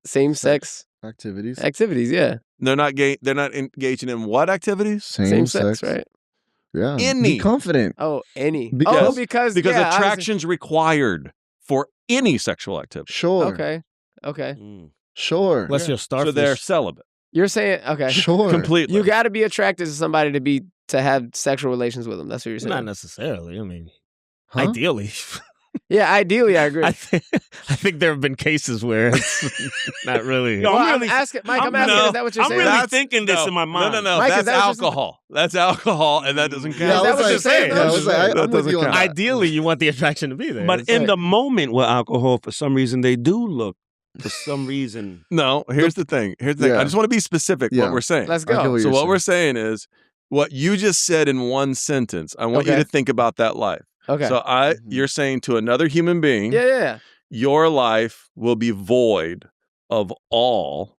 same-sex activities. Yeah. They're not gay. They're not engaging in what activities? Same sex, right? Yeah. Any. Be confident. Oh, any. Because attraction's required for any sexual activity. Sure. Okay. Sure. Unless you're starfish. So they're celibate. You're saying sure, completely. You got to be attracted to somebody to have sexual relations with them. That's what you're saying. Not necessarily. I mean, ideally. Yeah, ideally, I agree. I think there have been cases where it's not really. No, I'm asking, Mike. I'm asking, is that what you're saying? I'm really thinking this in my mind. No. Mike, that's alcohol. That's alcohol, and that doesn't count. Is that what you're saying? I'm with you on that. Ideally, you want the attraction to be there. But in the moment with alcohol, for some reason, they do look. For some reason. No, here's the thing. I just want to be specific what we're saying. Let's go. So what we're saying is what you just said in one sentence. I want you to think about that life. Okay. So you're saying to another human being, yeah, your life will be void of all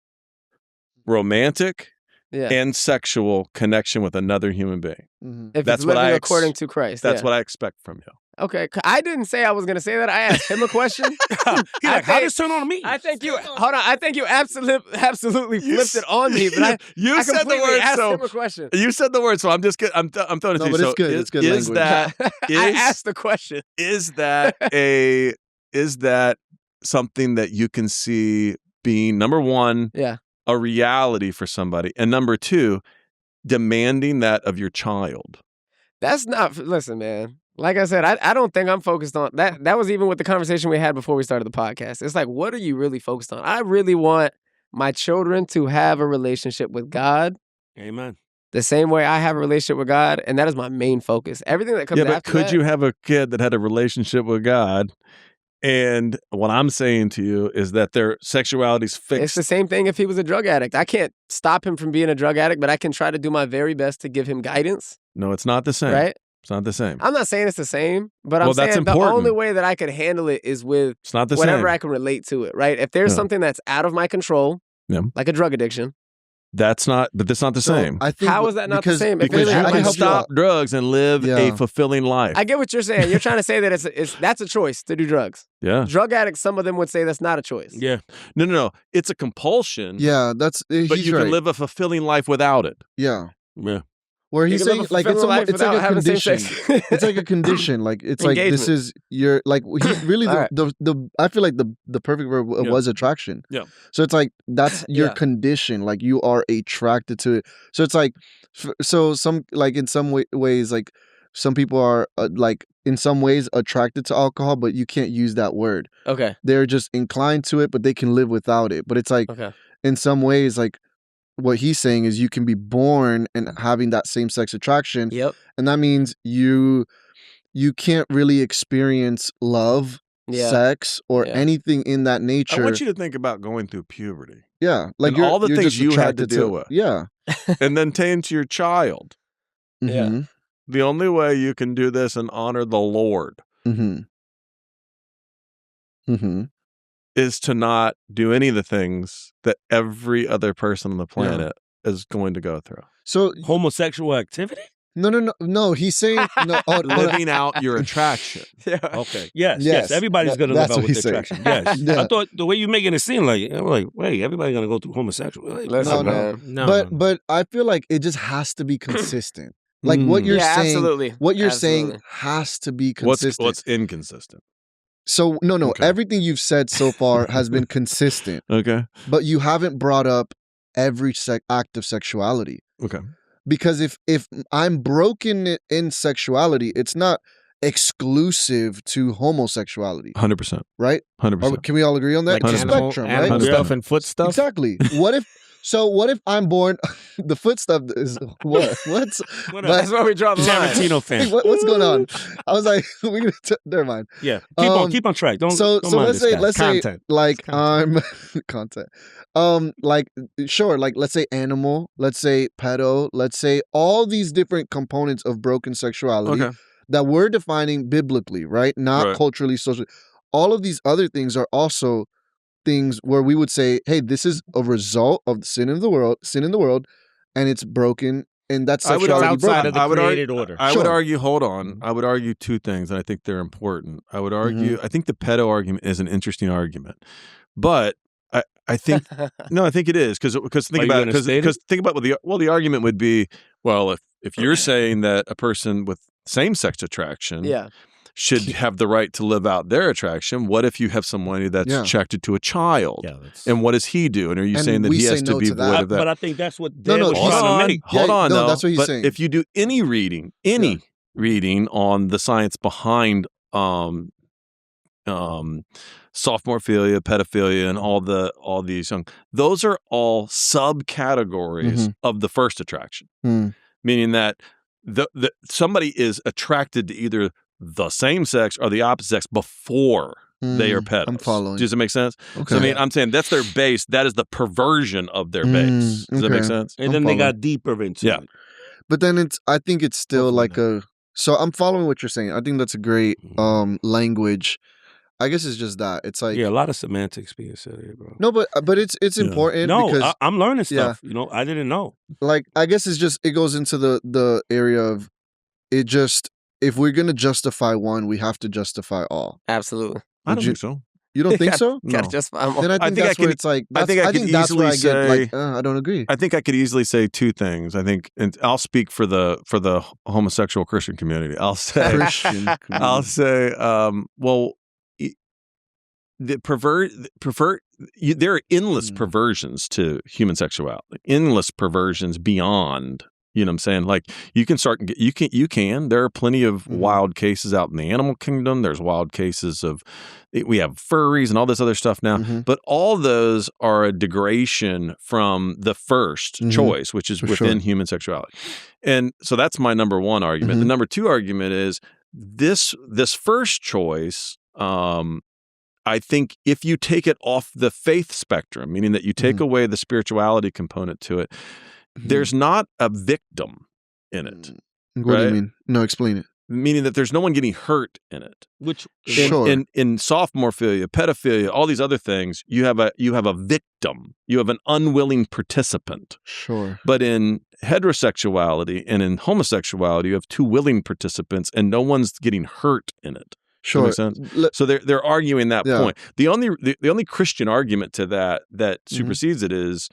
romantic and sexual connection with another human being. If that's it's living according to Christ. That's what I expect from you. Okay, I didn't say I was going to say that. I asked him a question. He's like, how does this turn on to me? I think you, hold on, I think you absolutely flipped it on me, but I said the word, asked so him a question. You said the word, so I'm just I'm throwing it to you. But it's good. It's good language. I asked the question. Is that something that you can see being, number one, a reality for somebody, and number two, demanding that of your child? That's not, listen, man. Like I said, I don't think I'm focused on that. That was even with the conversation we had before we started the podcast. It's like, what are you really focused on? I really want my children to have a relationship with God. Amen. The same way I have a relationship with God, and that is my main focus. Everything that comes after that. Yeah, but could you have a kid that had a relationship with God? And what I'm saying to you is that their sexuality's fixed. It's the same thing if he was a drug addict. I can't stop him from being a drug addict, but I can try to do my very best to give him guidance. No, it's not the same. Right? It's not the same. I'm not saying it's the same, but I'm saying the only way that I could handle it is with it's not the whatever same. I can relate to it, right? If there's something that's out of my control, like a drug addiction. That's not the same. I think how is that not the same? Because you can stop drugs and live a fulfilling life. I get what you're saying. You're trying to say that that's a choice to do drugs. Yeah. Drug addicts, some of them would say that's not a choice. Yeah. No. It's a compulsion. Yeah, but you can live a fulfilling life without it. Yeah. Yeah. Where he's saying like it's like a condition. It's like a condition. Like it's like this is your like he really the I feel like the perfect word was attraction. Yeah. So it's like that's your condition. Like you are attracted to it. So it's like so some like in some ways like some people are like in some ways attracted to alcohol, but you can't use that word. Okay. They're just inclined to it, but they can live without it. But it's like in some ways like. What he's saying is you can be born and having that same sex attraction. Yep. And that means you can't really experience love, sex, or anything in that nature. I want you to think about going through puberty. Yeah. Like and all the things you had to deal with. Yeah. And then to your child. Mm-hmm. Yeah. The only way you can do this and honor the Lord is to not do any of the things that every other person on the planet is going to go through. So homosexual activity? No. He's saying living out your attraction. Yeah. Okay. Yes. Everybody's going to live out with their attraction. Yes. Yeah. I thought the way you're making it seem like I'm like, wait, everybody's going to go through homosexual. Like, But I feel like it just has to be consistent. Like what you're saying. Absolutely. What you're saying has to be consistent. What's inconsistent? So no. Okay. Everything you've said so far has been consistent. Okay. But you haven't brought up every act of sexuality. Okay. Because if I'm broken in sexuality, it's not exclusive to homosexuality. 100%. Right? 100%. Can we all agree on that? Like spectrum, animal right? stuff and foot stuff? Exactly. What if I'm born? The foot stuff is what? That's where we draw the line. Tarantino fan. What's going on? I was like, never mind. Yeah, keep on track. Don't let's say content. Like I'm content. Like sure, like let's say animal, let's say pedo, let's say all these different components of broken sexuality that we're defining biblically, right? Not culturally, socially. All of these other things are also things where we would say, hey, this is a result of the sin in the world, and it's broken, and that's sexuality outside broken. of the created order. I would argue, hold on. I would argue two things, and I think they're important. I would argue, I think the pedo argument is an interesting argument, but I think no, I think it is because think about what the argument would be. Well, if you're saying that a person with same-sex attraction should have the right to live out their attraction, what if you have someone that's attracted to a child? Yeah, and what does he do? And are you saying that he has to be void of that? But I think that's what Dan was trying to make. Hold on, though. That's what he's saying. If you do any reading on the science behind sophomorphilia, pedophilia, and all these those are all subcategories of the first attraction. Meaning that the somebody is attracted to either the same sex or the opposite sex before they are pedos. I'm following. Does it make sense? Okay. So I'm saying that's their base. That is the perversion of their base. Does that make sense? And then they got deeper into it. But then I think it's still like so I'm following what you're saying. I think that's a great language I guess it's just that it's like yeah, a lot of semantics being said here, bro. no, but it's important No, because I'm learning stuff. You know, I didn't know. like I guess it's just it goes into the area of it just if we're gonna justify one, we have to justify all. Absolutely. I don't think so. You don't think so? Gotta No. justify them all. Then I think that's where it's like. I think I could that's where I easily get like. say- I don't agree. I think I could easily say two things. I think, and I'll speak for the homosexual Christian community. I'll say, Christian. I'll say, well, the there are endless perversions to human sexuality, endless perversions beyond. You know what I'm saying? Like you can start, you can. There are plenty of wild cases out in the animal kingdom. There's wild cases of, we have furries and all this other stuff now. But all those are a degradation from the first choice, which is within human sexuality. And so that's my number one argument. The number two argument is this first choice. I think if you take it off the faith spectrum, meaning that you take away the spirituality component to it, there's not a victim in it. What do you mean? No, explain it. Meaning that there's no one getting hurt in it. Which In sophomorphilia, pedophilia, all these other things, you have a victim. You have an unwilling participant. Sure. But in heterosexuality and in homosexuality, you have two willing participants, and no one's getting hurt in it. Sure. Does that make sense? So they're arguing that point. The only Christian argument to that supersedes it is,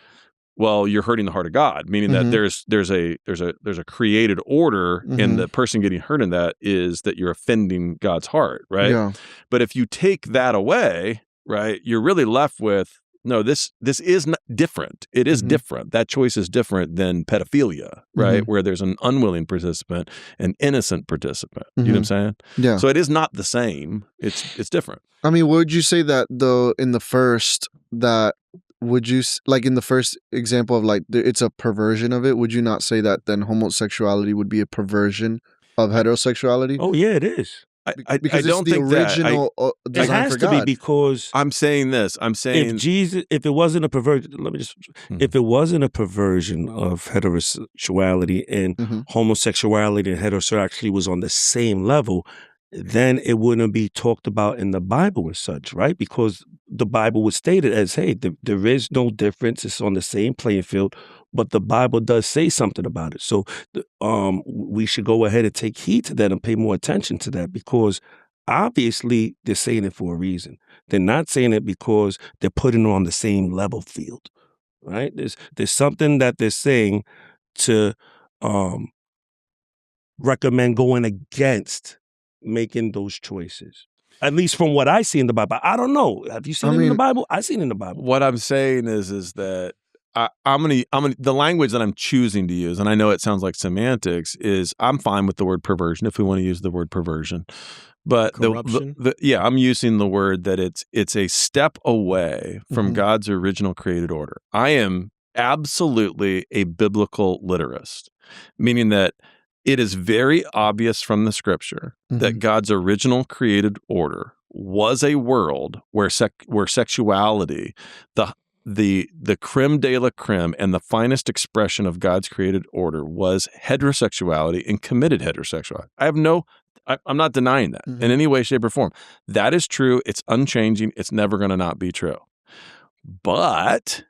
well, you're hurting the heart of God, meaning that there's a created order, and the person getting hurt in that is that you're offending God's heart, right? Yeah. But if you take that away, right, you're really left with no. This is not different. It is different. That choice is different than pedophilia, right, where there's an unwilling participant, an innocent participant. You know what I'm saying? Yeah. So it is not the same. It's different. I mean, would you say that though in the first that would you like in the first example of like it's a perversion of it? Would you not say that then homosexuality would be a perversion of heterosexuality? Oh yeah, it is. Because I don't it's the think original that. It design has for to God. be because I'm saying this. I'm saying if it wasn't a perversion, if it wasn't a perversion of heterosexuality and homosexuality and heterosexuality was on the same level, then it wouldn't be talked about in the Bible as such, right? Because the Bible would state it as, hey, there is no difference. It's on the same playing field, but the Bible does say something about it. So we should go ahead and take heed to that and pay more attention to that, because obviously they're saying it for a reason. They're not saying it because they're putting it on the same level field, right? There's something that they're saying to recommend going against making those choices. At least from what I see in the Bible. I don't know. Have you seen it in the Bible? I've seen it in the Bible. What I'm saying is that I'm gonna the language that I'm choosing to use, and I know it sounds like semantics, is I'm fine with the word perversion if we want to use the word perversion. But I'm using the word that it's a step away from God's original created order. I am absolutely a biblical literist, meaning that it is very obvious from the scripture that God's original created order was a world where sexuality, the creme de la creme and the finest expression of God's created order was heterosexuality and committed heterosexuality. I'm not denying that in any way, shape, or form. That is true. It's unchanging. It's never going to not be true. But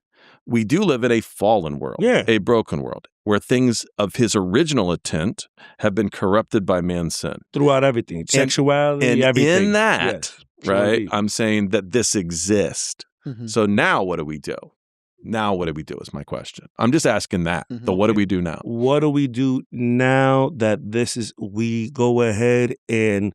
we do live in a fallen world, a broken world, where things of his original intent have been corrupted by man's sin. Throughout everything, sexuality, and everything. in that, yes, right, I'm saying that this exists. So now what do we do? Now what do we do is my question. I'm just asking that. So what do we do now? What do we do now that we go ahead and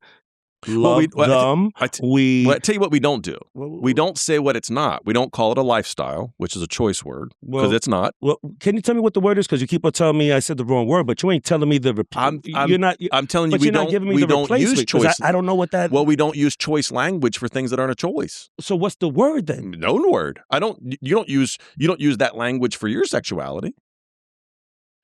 love them? I tell you what we don't do. We don't say what it's not. We don't call it a lifestyle, which is a choice word, because it's not. Well, can you tell me what the word is? Because you keep on telling me I said the wrong word, but you ain't telling me the I'm telling you we don't use choice. I don't know what that. Well, we don't use choice language for things that aren't a choice. So what's the word then? No word. You don't use that language for your sexuality.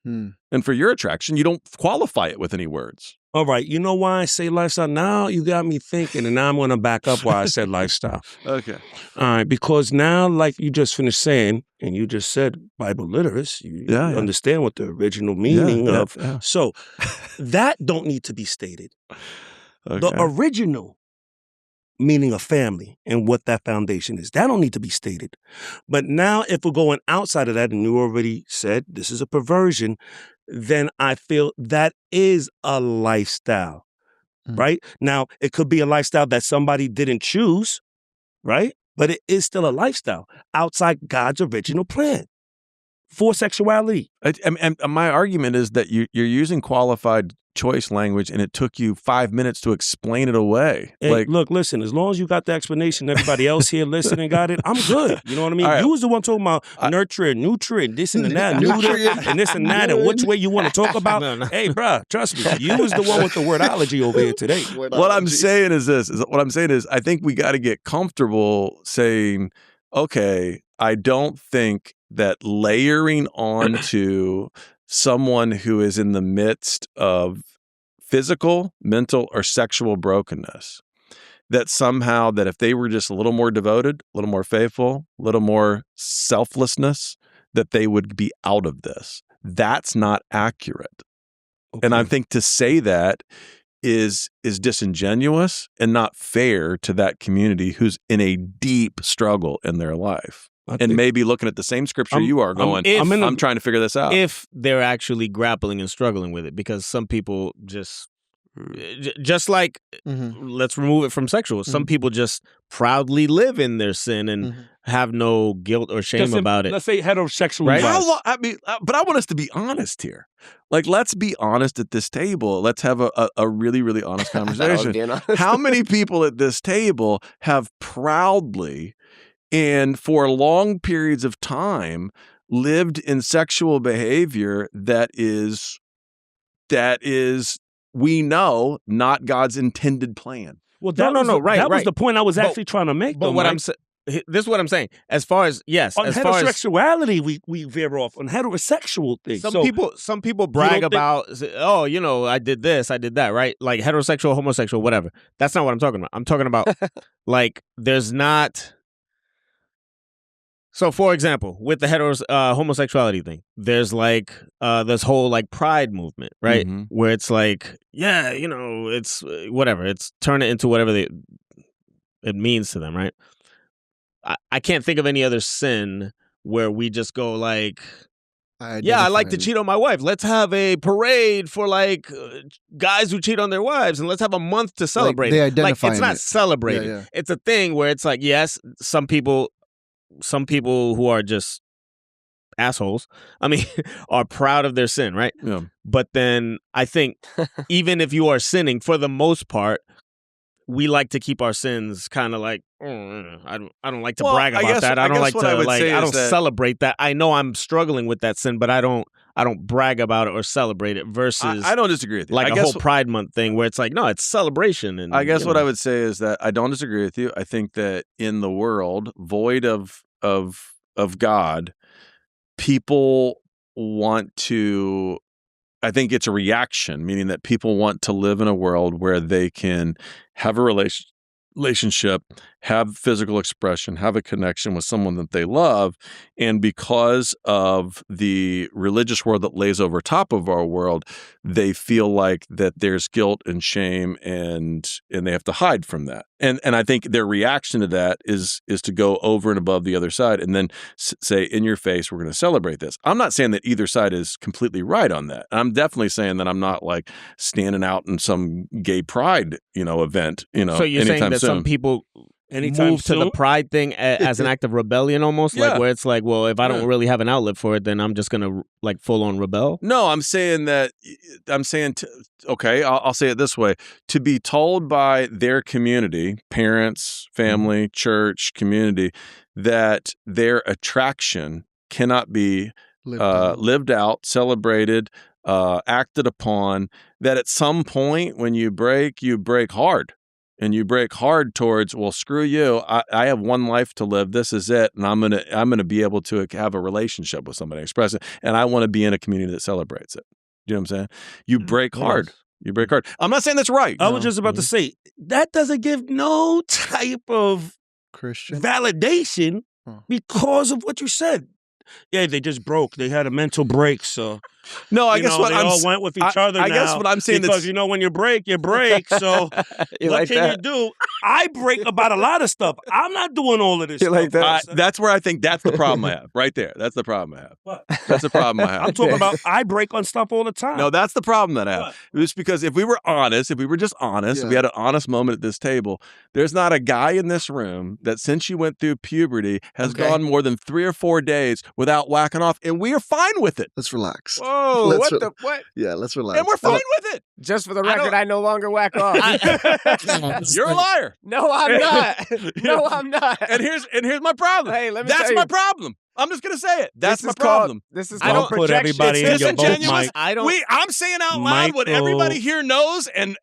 And for your attraction, you don't qualify it with any words. All right. You know why I say lifestyle? Now you got me thinking, and now I'm going to back up why I said lifestyle. Okay. All right. Because now, like you just finished saying, and you just said Bible literate, you understand what the original meaning of. Yeah. So that don't need to be stated. Okay. The original meaning a family and what that foundation is. That don't need to be stated. But now if we're going outside of that, and you already said this is a perversion, then I feel that is a lifestyle, right? Now, it could be a lifestyle that somebody didn't choose, right? But it is still a lifestyle outside God's original plan for sexuality. And my argument is that you're using qualified choice language, and it took you 5 minutes to explain it away. Hey, look, listen, as long as you got the explanation, everybody else here listening got it, I'm good. You know what I mean? Right. You was the one talking about nurturing, nutrient, this and that, neuter, and this and that, and which way you want to talk about. No. Hey, bruh, trust me, you was the one with the wordology over here today. What I'm saying is this. I think we got to get comfortable saying, okay, I don't think that layering onto someone who is in the midst of physical, mental, or sexual brokenness, that somehow that if they were just a little more devoted, a little more faithful, a little more selflessness, that they would be out of this. That's not accurate. Okay. And I think to say that is disingenuous and not fair to that community who's in a deep struggle in their life. And maybe looking at the same scripture you are going, I'm trying to figure this out. If they're actually grappling and struggling with it, because some people just like, let's remove it from sexual. Some people just proudly live in their sin and have no guilt or shame about it. Let's say heterosexual. Right? But I want us to be honest here. Like, let's be honest at this table. Let's have a really, really honest conversation. How many people at this table have proudly and for long periods of time lived in sexual behavior that is, we know, not God's intended plan? Well, that was the point I was actually trying to make. But what I'm saying, this is what I'm saying. As far as on heterosexuality, we veer off on heterosexual things. Some people brag about, I did this, I did that, right? Like heterosexual, homosexual, whatever. That's not what I'm talking about. I'm talking about like there's not. So, for example, with the homosexuality thing, there's like this whole like pride movement, right? Where it's like, yeah, it's whatever. It's turn it into whatever it means to them, right? I can't think of any other sin where we just go like, I like to cheat on my wife. Let's have a parade for like guys who cheat on their wives, and let's have a month to celebrate. They identify it's not celebrating. Yeah. It's a thing where it's like, yes, some people who are just assholes, are proud of their sin, right? Yeah. But then I think even if you are sinning, for the most part, we like to keep our sins kind of like, I don't like to brag about that. I don't like to I don't celebrate that. I know I'm struggling with that sin, but I don't brag about it or celebrate it versus I don't disagree with you. Like a whole Pride Month thing where it's like, no, it's celebration. And I guess what I would say is that I don't disagree with you. I think that in the world void of God, people want to, I think it's a reaction, meaning that people want to live in a world where they can have a relationship, have physical expression, have a connection with someone that they love. And because of the religious world that lays over top of our world, they feel like that there's guilt and shame and they have to hide from that. And I think their reaction to that is to go over and above the other side and then say, in your face, we're going to celebrate this. I'm not saying that either side is completely right on that. I'm definitely saying that I'm not like standing out in some gay pride, event, So you're saying that some people move to the pride thing as an act of rebellion almost? Yeah. Like where it's like, well, if I don't really have an outlet for it, then I'm just going to like full on rebel? No, I'm saying okay, I'll say it this way. To be told by their community, parents, family, church, community, that their attraction cannot be lived out, celebrated, acted upon, that at some point when you break hard. And you break hard towards, well, screw you. I have one life to live. This is it, and I'm gonna be able to have a relationship with somebody, express it, and I want to be in a community that celebrates it. Do you know what I'm saying? You break hard. You break hard. I'm not saying that's right. I was just about to say that doesn't give no type of Christian validation because of what you said. Yeah, they just broke. They had a mental break, so. No, I guess what they I'm all went with each other. I guess what I'm saying because when you break, you break. So what can you do? I break about a lot of stuff. I'm not doing all of this You stuff. like that? That's where I think that's the problem I have. Right there. That's the problem I have. What? That's the problem I have. I'm talking about I break on stuff all the time. No, that's the problem that I have. What? It's because if we were honest, if we were just honest, if we Yeah. had an honest moment at this table, there's not a guy in this room that since you went through puberty has Okay. gone more than 3 or 4 days without whacking off, and we are fine with it. Let's relax. Whoa, Let's what re- the what? Yeah, let's relax. And we're fine with it. Just for the I record, don't- I no longer whack off. You're a liar. No, I'm not. No, I'm not. And here's my problem. Hey, let me That's tell you. my problem. I'm just gonna say it. That's This my is called- problem. This is I called don't put projection. everybody It's in your boat, disingenuous. Mike. I don't. I'm saying out loud what everybody Michael. here knows, and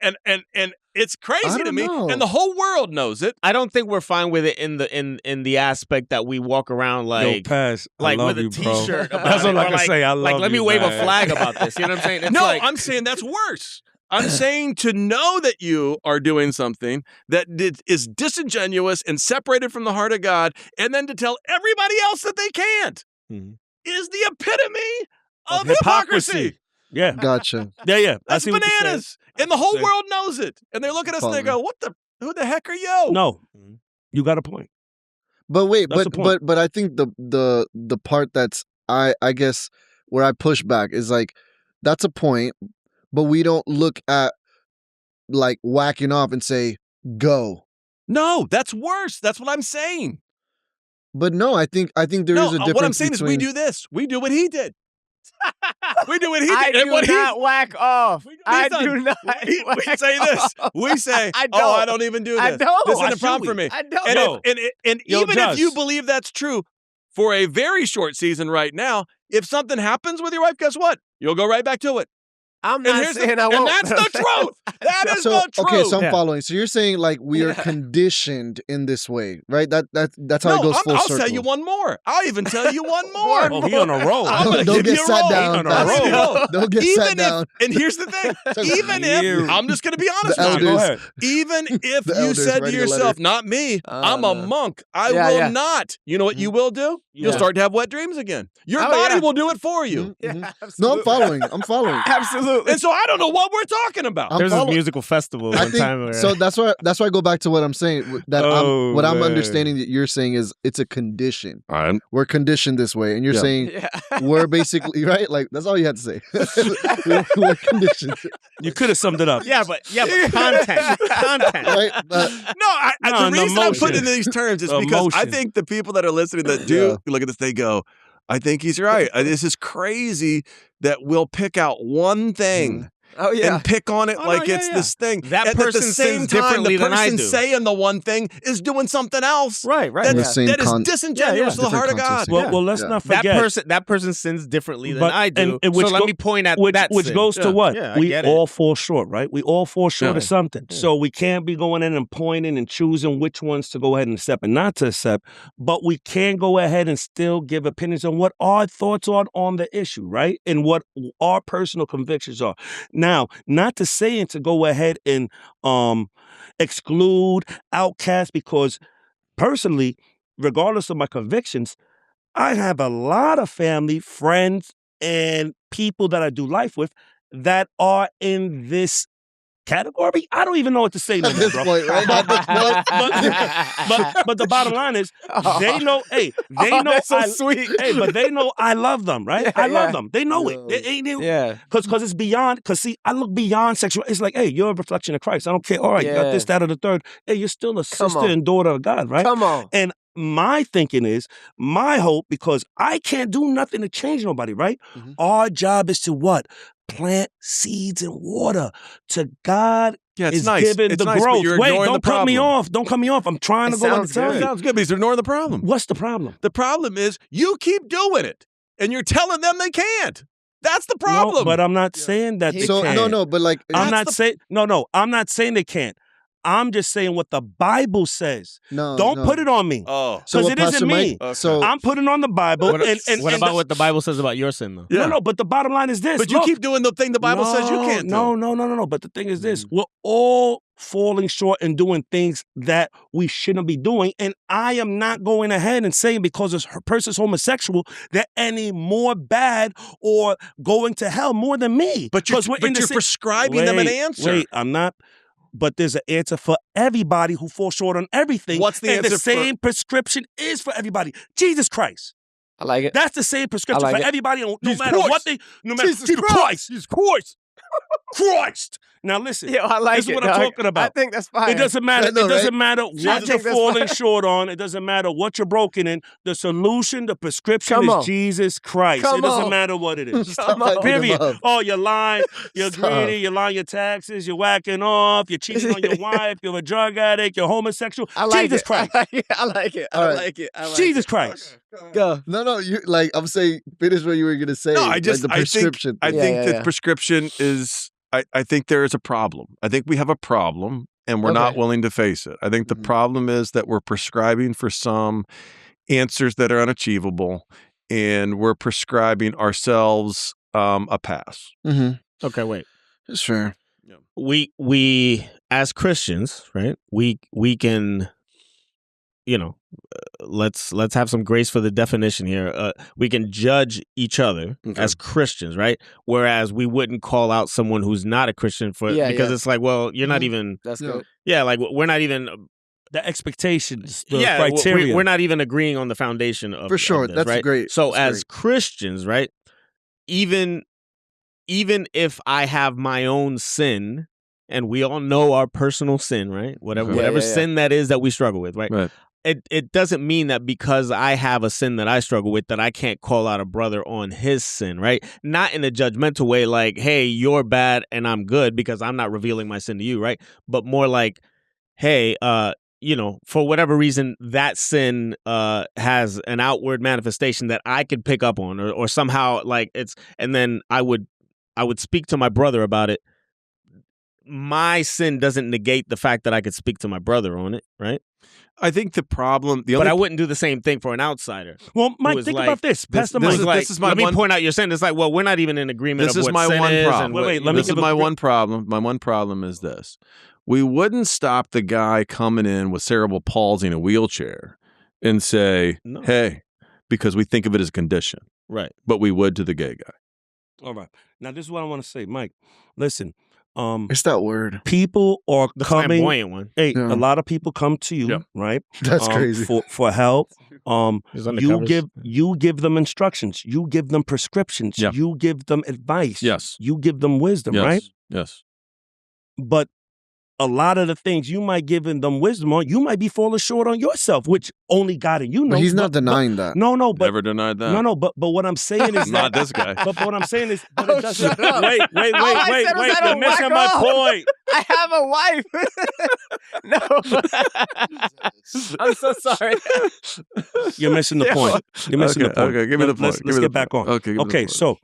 it's crazy I to don't me, know. and the whole world knows it. I don't think we're fine with it in the aspect that we walk around Yo, like Paz, I like love with a you, bro. T-shirt. About That's it, all I or can like, say. I love like let me you, wave man. a flag about this. You know what I'm saying? It's No, like, I'm saying that's worse. I'm saying to know that you are doing something that is disingenuous and separated from the heart of God, and then to tell everybody else that they can't, Mhm. is the epitome of Of hypocrisy. hypocrisy. Yeah, Gotcha. yeah, yeah. I That's see what you're saying. bananas. And the whole Say- world knows it. And they look at us and they go, who the heck are you? No, you got a point. But wait, That's the point. but I think the part that's I guess where I push back is like that's a point, but we don't look at like whacking off and say go. No, that's worse. That's what I'm saying. But no, I think there is a difference. What I'm saying is we between- do this. We do what he did. We do what he did. I and do what not whack off. We- I listen, do not. we whack say this. off. We say, I oh, I don't. don't even do this. I don't. This Why isn't a problem should for me. I don't. And, No. and Yo, even if you Just. believe that's true, for a very short season right now, if something happens with your wife, guess what? You'll go right back to it. I'm And, not here's saying I and won't. that's the truth. That is So the truth. okay, so I'm Yeah. following. So you're saying like we are Yeah. conditioned in this way, right? That's how no, it goes full I'll circle. tell you one more. I'll even tell you one more. Oh, he on a roll. I'm gonna Don't give get you a sat roll. down. On a Pastor. roll. Don't get Even sat if, down. and here's the thing, even if, You. I'm just going to be honest The with you, Go elders. ahead. even if The you elders said to writing a yourself, letter. not me, I'm no. a monk, I Yeah, will yeah. not. You know what you will do? You'll Yeah. start to have wet dreams again. Your Oh, body yeah. will do it for you. Mhm, Yeah, mhm. No, absolutely. I'm following. I'm following. Absolutely. And so I don't know what we're talking about. I'm there's this following. musical festival I one time where think so. That's why I go back to what I'm saying. That Oh, what I'm man. understanding that you're saying is it's a condition. I'm, We're conditioned this way, and you're Yeah. saying Yeah. we're basically right. Like that's all you had to say. we're conditioned, You could have summed it up. yeah, but content. right? But No, No, the the reason I'm putting it emotion. in these terms is The because I emotion. think the people that are listening that do look at this, they go, I think he's right. This is crazy that we'll pick out one thing Oh yeah. and pick on it Oh, no, like yeah, it's yeah. this thing. That and at person the same sins time, differently the than I person do. saying the one thing is doing something else. Right, right. That, In the Yeah. same that is con- disingenuous to the heart of different God. context. Well, let's Yeah. not That forget. person sins differently than But- I do. and which so let go- me point at which that which sin. goes Yeah, to what? Yeah, I We get it. all fall short, right? We all fall short Yeah. of something. Yeah. So we can't be going in and pointing and choosing which ones to go ahead and accept and not to accept. But we can go ahead and still give opinions on what our thoughts are on the issue, right? And what our personal convictions are. Now, not to say and to go ahead and exclude, outcast, because personally, regardless of my convictions, I have a lot of family, friends, and people that I do life with that are in this category. I don't even know what to say no at more, this bro. point, right? At this point. But the bottom line is, they know. Hey, they Oh, know. that's so sweet. Hey, but they know I love them, right? Yeah, I love yeah. them. They know Yeah. it. Yeah. Because it's beyond. Because see, I look beyond sexual. It's like, hey, you're a reflection of Christ. I don't care. All right, you got Yeah. this, that, or the third. Hey, you're still a Come sister on. and daughter of God, right? Come on. And my thinking is, my hope, because I can't do nothing to change nobody, right? Mhm. Our job is to what? Plant seeds and water. To God Yeah, it's is nice. given It's the nice, but growth. you're Wait, ignoring don't the cut me problem. off. Don't cut me off. I'm trying It to go and sounds tell good. you. Sounds good, but he's ignoring the problem. What's the problem? The problem is you keep doing it, and you're telling them they can't. That's the No, problem. but I'm not saying that they So can't. no, but like I'm That's not the- saying no. I'm not saying they can't. I'm just saying what the Bible says. no. Don't no. put it on me. oh, So 'cause what it isn't Pastor me. Mike- So I'm putting on the Bible. What, and what about the- what the Bible says about your sin, though? yeah. No, but the bottom line is this. But you Look, keep doing the thing the Bible says you can't do. No. But the thing is this: we're all falling short and doing things that we shouldn't be doing. And I am not going ahead and saying because this person's homosexual, they're any more bad or going to hell more than me. But you're, 'Cause we're in the you're same- prescribing them an Wait, answer. Wait, I'm not. but there's an answer for everybody who falls short on everything. What's the and answer the same prescription is for everybody. Jesus Christ. I like it. That's the same prescription for everybody, no matter what they, no matter Jesus Christ. Jesus Christ. Christ. Now listen, Yo, I like this is it, what dog. I'm talking about. I think that's fine. It doesn't matter. I know, It doesn't right? matter I what you're think that's falling fine. short on. It doesn't matter what you're broken in. The solution, the prescription Come on. is Jesus Christ. Come it doesn't on. matter what it is. Stop hyping him Period. up. Oh, you're lying. You're Stop. greedy. You're lying your taxes. You're whacking off. You're cheating on your wife. You're a drug addict. You're homosexual. I like Jesus it. Christ. I like it. I like it. I All right. like it. I like Jesus it. Christ. Go. No, you like I'm saying. Finish what you were gonna say. No, like the prescription. I Yeah, think yeah, that yeah. prescription is. I think there is a problem. I think we have a problem, and we're not Okay. willing to face it. I think the Mhm. problem is that we're prescribing for some answers that are unachievable, and we're prescribing ourselves a pass. Mm-hmm. Okay, wait. It's fair. We as Christians, right? We can, let's have some grace for the definition here. We can judge each other Okay. as Christians, right? Whereas we wouldn't call out someone who's not a Christian because Yeah. it's like, well, you're not Mhm. even. That's Yeah. good. Yeah, like we're not even. The expectations, the Yeah, criteria. we're not even agreeing on the foundation of For sure. of this, That's right? great. So That's as Christians, right? Even if I have my own sin, and we all know our personal sin, right? Whatever Okay. whatever Yeah, yeah. sin that is that we struggle with, right? Right. It doesn't mean that because I have a sin that I struggle with that I can't call out a brother on his sin, right? Not in a judgmental way like, hey, you're bad and I'm good because I'm not revealing my sin to you, right? But more like, hey, for whatever reason, that sin has an outward manifestation that I could pick up on or somehow like it's, and then I would speak to my brother about it. My sin doesn't negate the fact that I could speak to my brother on it, right? I think the problem. But I wouldn't do the same thing for an outsider. Well, Mike, is think like, about this. Pastor this Mike. is- Like, my let me one- point out your sin. It's like, well, we're not even in agreement This of is what my sin one is. problem. And Wait, what- let me This is give a my quick- one problem. My one problem is this: we wouldn't stop the guy coming in with cerebral palsy in a wheelchair and say, No. "Hey," because we think of it as a condition, Right. but we would to the gay guy. All right. Now, this is what I want to say, Mike. Listen, It's that word. people are The coming. flamboyant one. Hey, Yeah. a lot of people come to you, Yeah. right? That's crazy. For help. His You undercovers. give them instructions. You give them prescriptions. Yeah. You give them advice. Yes. You give them wisdom, Yes. right? Yes. But a lot of the things you might give them wisdom on, you might be falling short on yourself, which only God and you know. But he's not denying that. No, but Never denied that. no. But what I'm saying is Not that. this guy. But what I'm saying is, but Oh, it doesn't. shut up. Wait. All I said was I You're don't missing whack my off. point. I have a wife. No. I'm so sorry. You're missing the Yeah. point. You're missing the Okay, point. okay, give me the point. Let's Give me get the back point. on. Okay. give me the Okay, point. so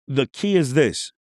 the key is this.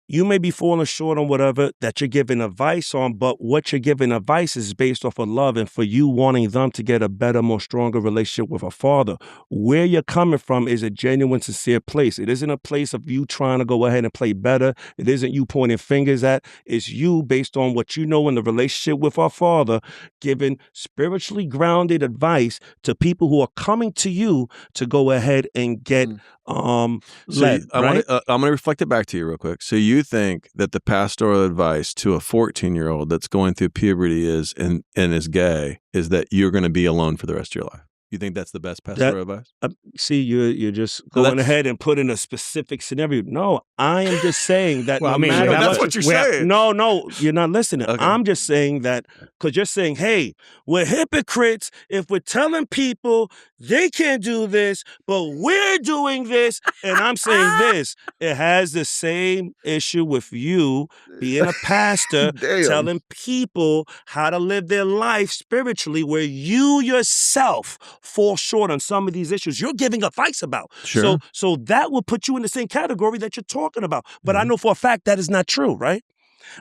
You may be falling short on whatever that you're giving advice on, but what you're giving advice is based off of love and for you wanting them to get a better, more stronger relationship with a father. Where you're coming from is a genuine, sincere place. It isn't a place of you trying to go ahead and play better. It isn't you pointing fingers at. It's you based on what you know in the relationship with our father, giving spiritually grounded advice to people who are coming to you to go ahead and get So led, I'm right? going to reflect it back to you real quick. So you think that the pastoral advice to a 14-year-old that's going through puberty and is gay is that you're going to be alone for the rest of your life? You think that's the best pastoral advice? See, you're just So going that's- ahead and putting a specific scenario. No, I am just saying that Well, no I mean, matter that's what you're saying. No, you're not listening. Okay. I'm just saying that because you're saying, hey, we're hypocrites if we're telling people they can't do this, but we're doing this. And I'm saying this. It has the same issue with you being a pastor, Damn. telling people how to live their life spiritually, where you yourself fall short on some of these issues you're giving advice about. Sure. So that will put you in the same category that you're talking about. But I Mm-hmm. know for a fact that is not true, right?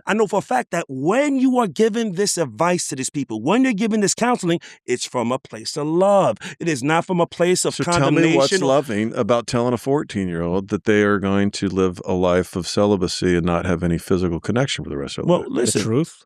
I know for a fact that when you are giving this advice to these people, when you're giving this counseling, it's from a place of love. It is not from a place of So tell condemnation. me what's loving about telling a 14-year-old that they are going to live a life of celibacy and not have any physical connection for the rest of their Well, life. The listen, truth.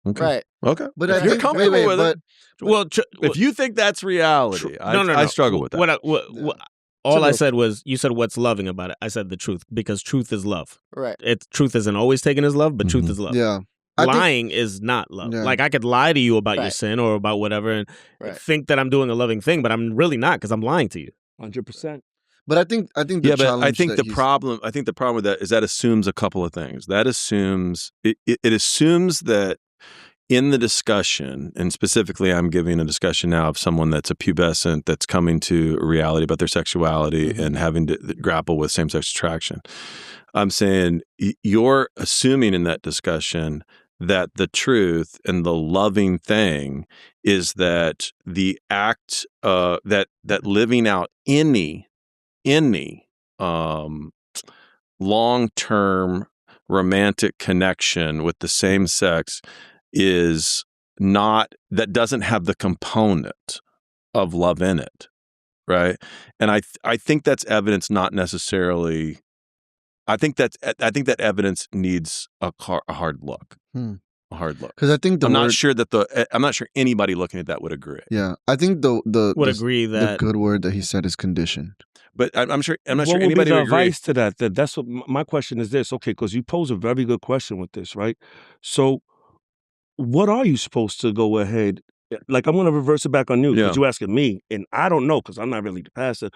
Okay. Right. Okay. But if I you're think, comfortable with it, Well, if you think that's reality, I struggle with that. all I said was, you said what's loving about it. I said the truth, because truth is love. Right. Truth isn't always taken as love, but truth is love. Yeah. Lying is not love. Yeah. Like, I could lie to you about your Right. sin or about whatever and Right. think that I'm doing a loving thing, but I'm really not, because I'm lying to you. 100%. But I think the Yeah, but I challenge think that the he's- problem. I think the problem with that is that assumes a couple of things. That assumes it assumes that in the discussion, and specifically, I'm giving a discussion now of someone that's a pubescent that's coming to a reality about their sexuality and having to grapple with same-sex attraction. I'm saying you're assuming in that discussion that the truth and the loving thing is that the act that living out any long-term romantic connection with the same sex is not, that doesn't have the component of love in it, right? And I think that's evidence, not necessarily. I think that evidence needs a hard look. A hard look. Because I think I'm not sure anybody looking at that would agree. Yeah, I think Would agree the that good word that he said is conditioned. But I'm not sure What would anybody be the would agree. advice to that? That's what my question is. This, okay? Because you pose a very good question with this, right? So, what are you supposed to go ahead? Like, I'm going to reverse it back on you because you're asking me, and I don't know because I'm not really the pastor.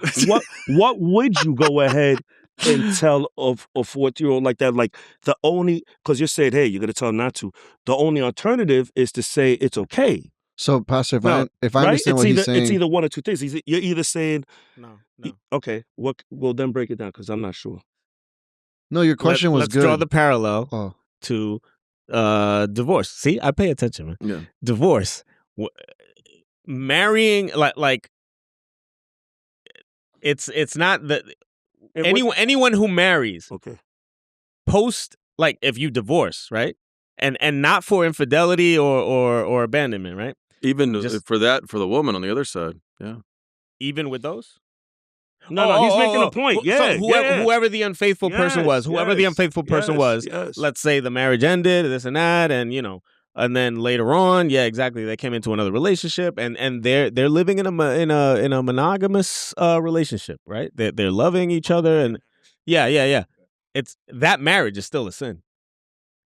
What would you go ahead and tell a 4-year-old like that? Like, the only, because you said, hey, you're going to tell them not to. The only alternative is to say it's okay. So, Pastor, if No, I understand what he's saying, it's either one or two things. You're either saying, no. okay, well, then break it down because I'm not sure. no, your question was Let's good. draw the parallel Oh. to divorce. See, I pay attention, man. Yeah. Divorce, marrying, like it's not that anyone who marries Okay. post, like, if you divorce, right, and not for infidelity or abandonment, right? Even Just- for the woman on the other side. Yeah. Even with those. No, he's making a point. So whoever the unfaithful person was, let's say the marriage ended, this and that, and and then later on, yeah, exactly, they came into another relationship, and they're living in a monogamous relationship, right? They're loving each other, and yeah. It's that marriage is still a sin,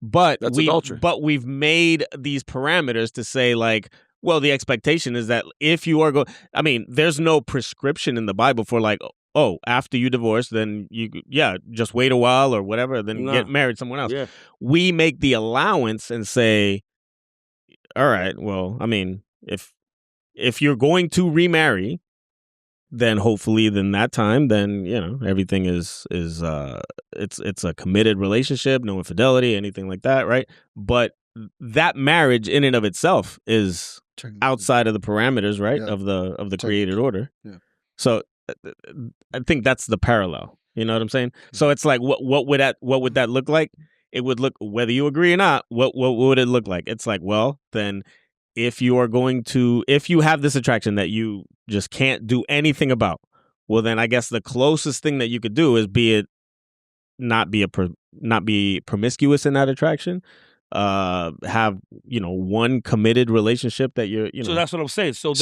but That's adultery. But we've made these parameters to say, like, well, the expectation is that if you are there's no prescription in the Bible for, like, oh, after you divorce, then just wait a while or whatever, then get married to someone else. Yeah. We make the allowance and say, all right, well, if you're going to remarry, then hopefully that time, then everything is it's a committed relationship, no infidelity, anything like that, right? But that marriage in and of itself is outside of the parameters, right, of the created order. Yeah. So I think that's the parallel. You know what I'm saying? So it's like, what would that look like? It would look, whether you agree or not, what would it look like? It's like, well, then if you have this attraction that you just can't do anything about, well, then I guess the closest thing that you could do is not be promiscuous in that attraction. Have one committed relationship that you're So that's what I'm saying. So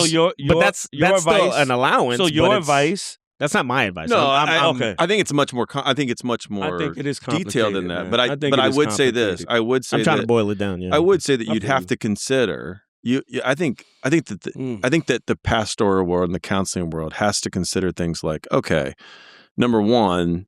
your but that's advice, still an allowance. So your advice. That's not my advice. No, okay. I think it's much more. I think it's much more. I think it is detailed than complicated, that. man. But I would say this. I would say I'm trying that, to boil it down. Yeah. I would say that I you'd feel have you. to consider. I think that the pastoral world and the counseling world has to consider things like, okay, number one,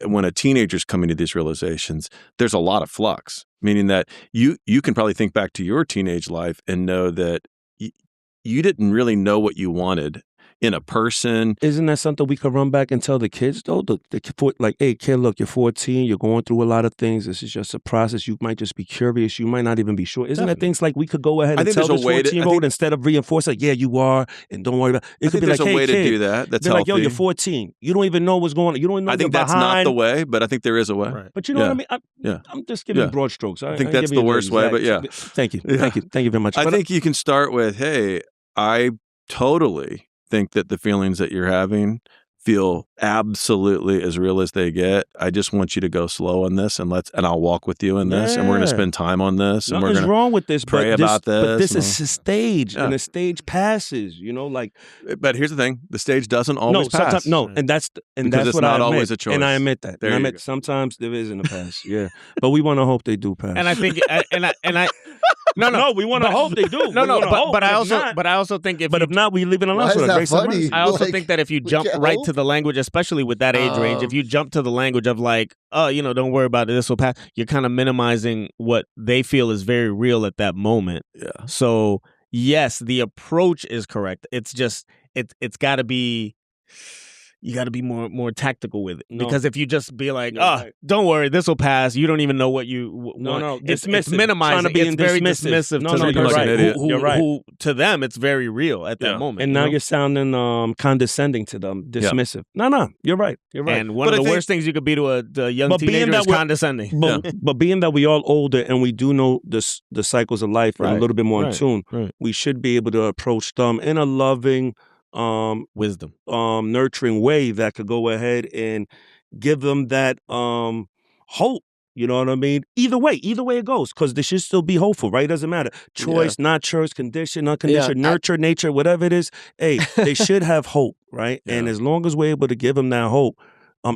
when a teenager's coming to these realizations, there's a lot of flux, meaning that you can probably think back to your teenage life and know that you didn't really know what you wanted in a person. Isn't that something we could run back and tell the kids, though? Like, hey, kid, look, you're 14. You're going through a lot of things. This is just a process. You might just be curious. You might not even be sure. Isn't that things like we could go ahead and tell this 14-year-old instead of reinforce it? Yeah, you are, and don't worry about it. I think there's a way to do that. That's like, healthy. yo, you're 14. You don't even know what's going on. You don't even know I think that's not the way, but I think there is a way. Right. But you know what I mean? I'm just giving broad strokes. I think that's the worst way, but yeah. Thank you. Thank you very much. I think you can start with, hey, I totally think that the feelings that you're having feel absolutely as real as they get. I just want you to go slow on this, and I'll walk with you in this, and we're going to spend time on this, and Nothing's we're going wrong with this. pray But about this. But this and is a stage, Yeah. and a stage passes. You know, like But here's the thing: the stage doesn't always pass. sometimes no, and that's Because it's what not I admit. always a choice. And I admit that. There And I you admit go. sometimes there isn't a pass. Yeah, but we want to hope they do pass. And I think, no, we want to hope they do. but I also think But if not, we leave it alone. Why So is the that grace of funny? mercy. I also Like, think that if you we jump can't right hope. to the language, especially with that age range, if you jump to the language of like, oh, you know, don't worry about it, this will pass, you're kind of minimizing what they feel is very real at that moment. Yeah. So yes, the approach is correct. It's just it's got to be. You got to be more tactical with it, No. because if you just be like, You're "Oh, right. don't worry, this will pass," you don't even know what you want. No, It's dismissive. minimizing. Trying to be It's very dismissive. dismissive No, to no, the you're person right. Idiot. You're right. who to them it's very real at that Yeah. moment. And you now know? you're sounding condescending to them, dismissive. No, you're right. You're right. And one But of I the think- worst things you could be to a young But being teenager that is we're- condescending. But being that we all older and we do know the cycles of life and a Right, little bit more in right, tune, right. we should be able to approach them in a loving, Wisdom. nurturing way that could go ahead and give them that hope. You know what I mean? Either way it goes, because they should still be hopeful, right? Doesn't matter. Choice, not choice, condition, unconditioned, nurture, nature, whatever it is. Hey, they should have hope, right? And Yeah. as long as we're able to give them that hope,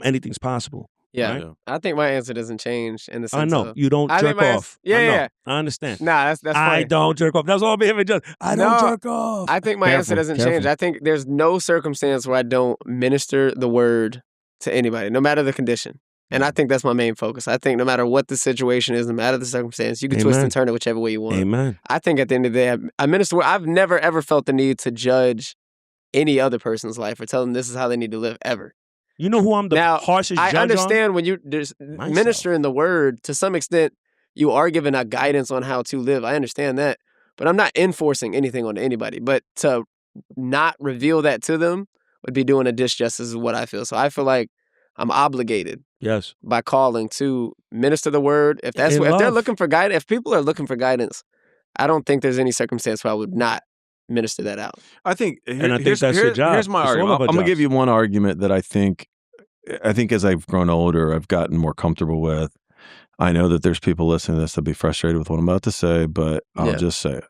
anything's possible. Yeah. Right? Yeah. I think my answer doesn't change in the sense I know of, you don't I think jerk my ans- off. Yeah, I know. yeah. I understand. Nah, that's I funny. don't jerk off. That's all me ever does. I don't No, jerk off. I think my answer Careful, doesn't change. careful. I think there's no circumstance where I don't minister the word to anybody, no matter the condition. And I think that's my main focus. I think no matter what the situation is, no matter the circumstance, you can twist Amen. and turn it whichever way you want. Amen. I think at the end of the day, I minister. I've never ever felt the need to judge any other person's life or tell them this is how they need to live ever. You know who I'm the Now, harshest I judge understand when you Myself. ministering the word, to some extent, you are given a guidance on how to live. I understand that, but I'm not enforcing anything on anybody. But to not reveal that to them would be doing a disjustice, is what I feel. So I feel like I'm obligated on? Yes. by calling to minister the word. If that's In if they're love. looking for guidance, if people are looking for guidance, I don't think there's any circumstance where I would not minister that out. I think, And I think that's your job. Here's my It's all argument. of our I'm going to give jobs. you one argument that I think as I've grown older, I've gotten more comfortable with. I know that there's people listening to this that'll be frustrated with what I'm about to say, but I'll Yeah. just say it.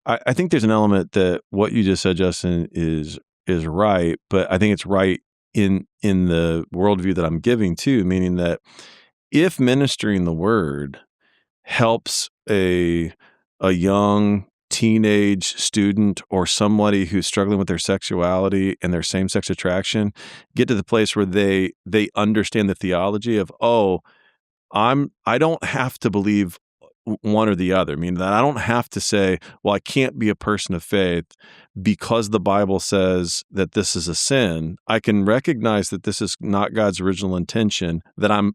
I think there's an element that what you just said, Justin, is right, but I think it's right in the worldview that I'm giving too, meaning that if ministering the word helps a young teenage student or somebody who's struggling with their sexuality and their same-sex attraction get to the place where they understand the theology of, I don't have to believe one or the other, meaning that I don't have to say, well, I can't be a person of faith because the Bible says that this is a sin. I can recognize that this is not God's original intention, that I'm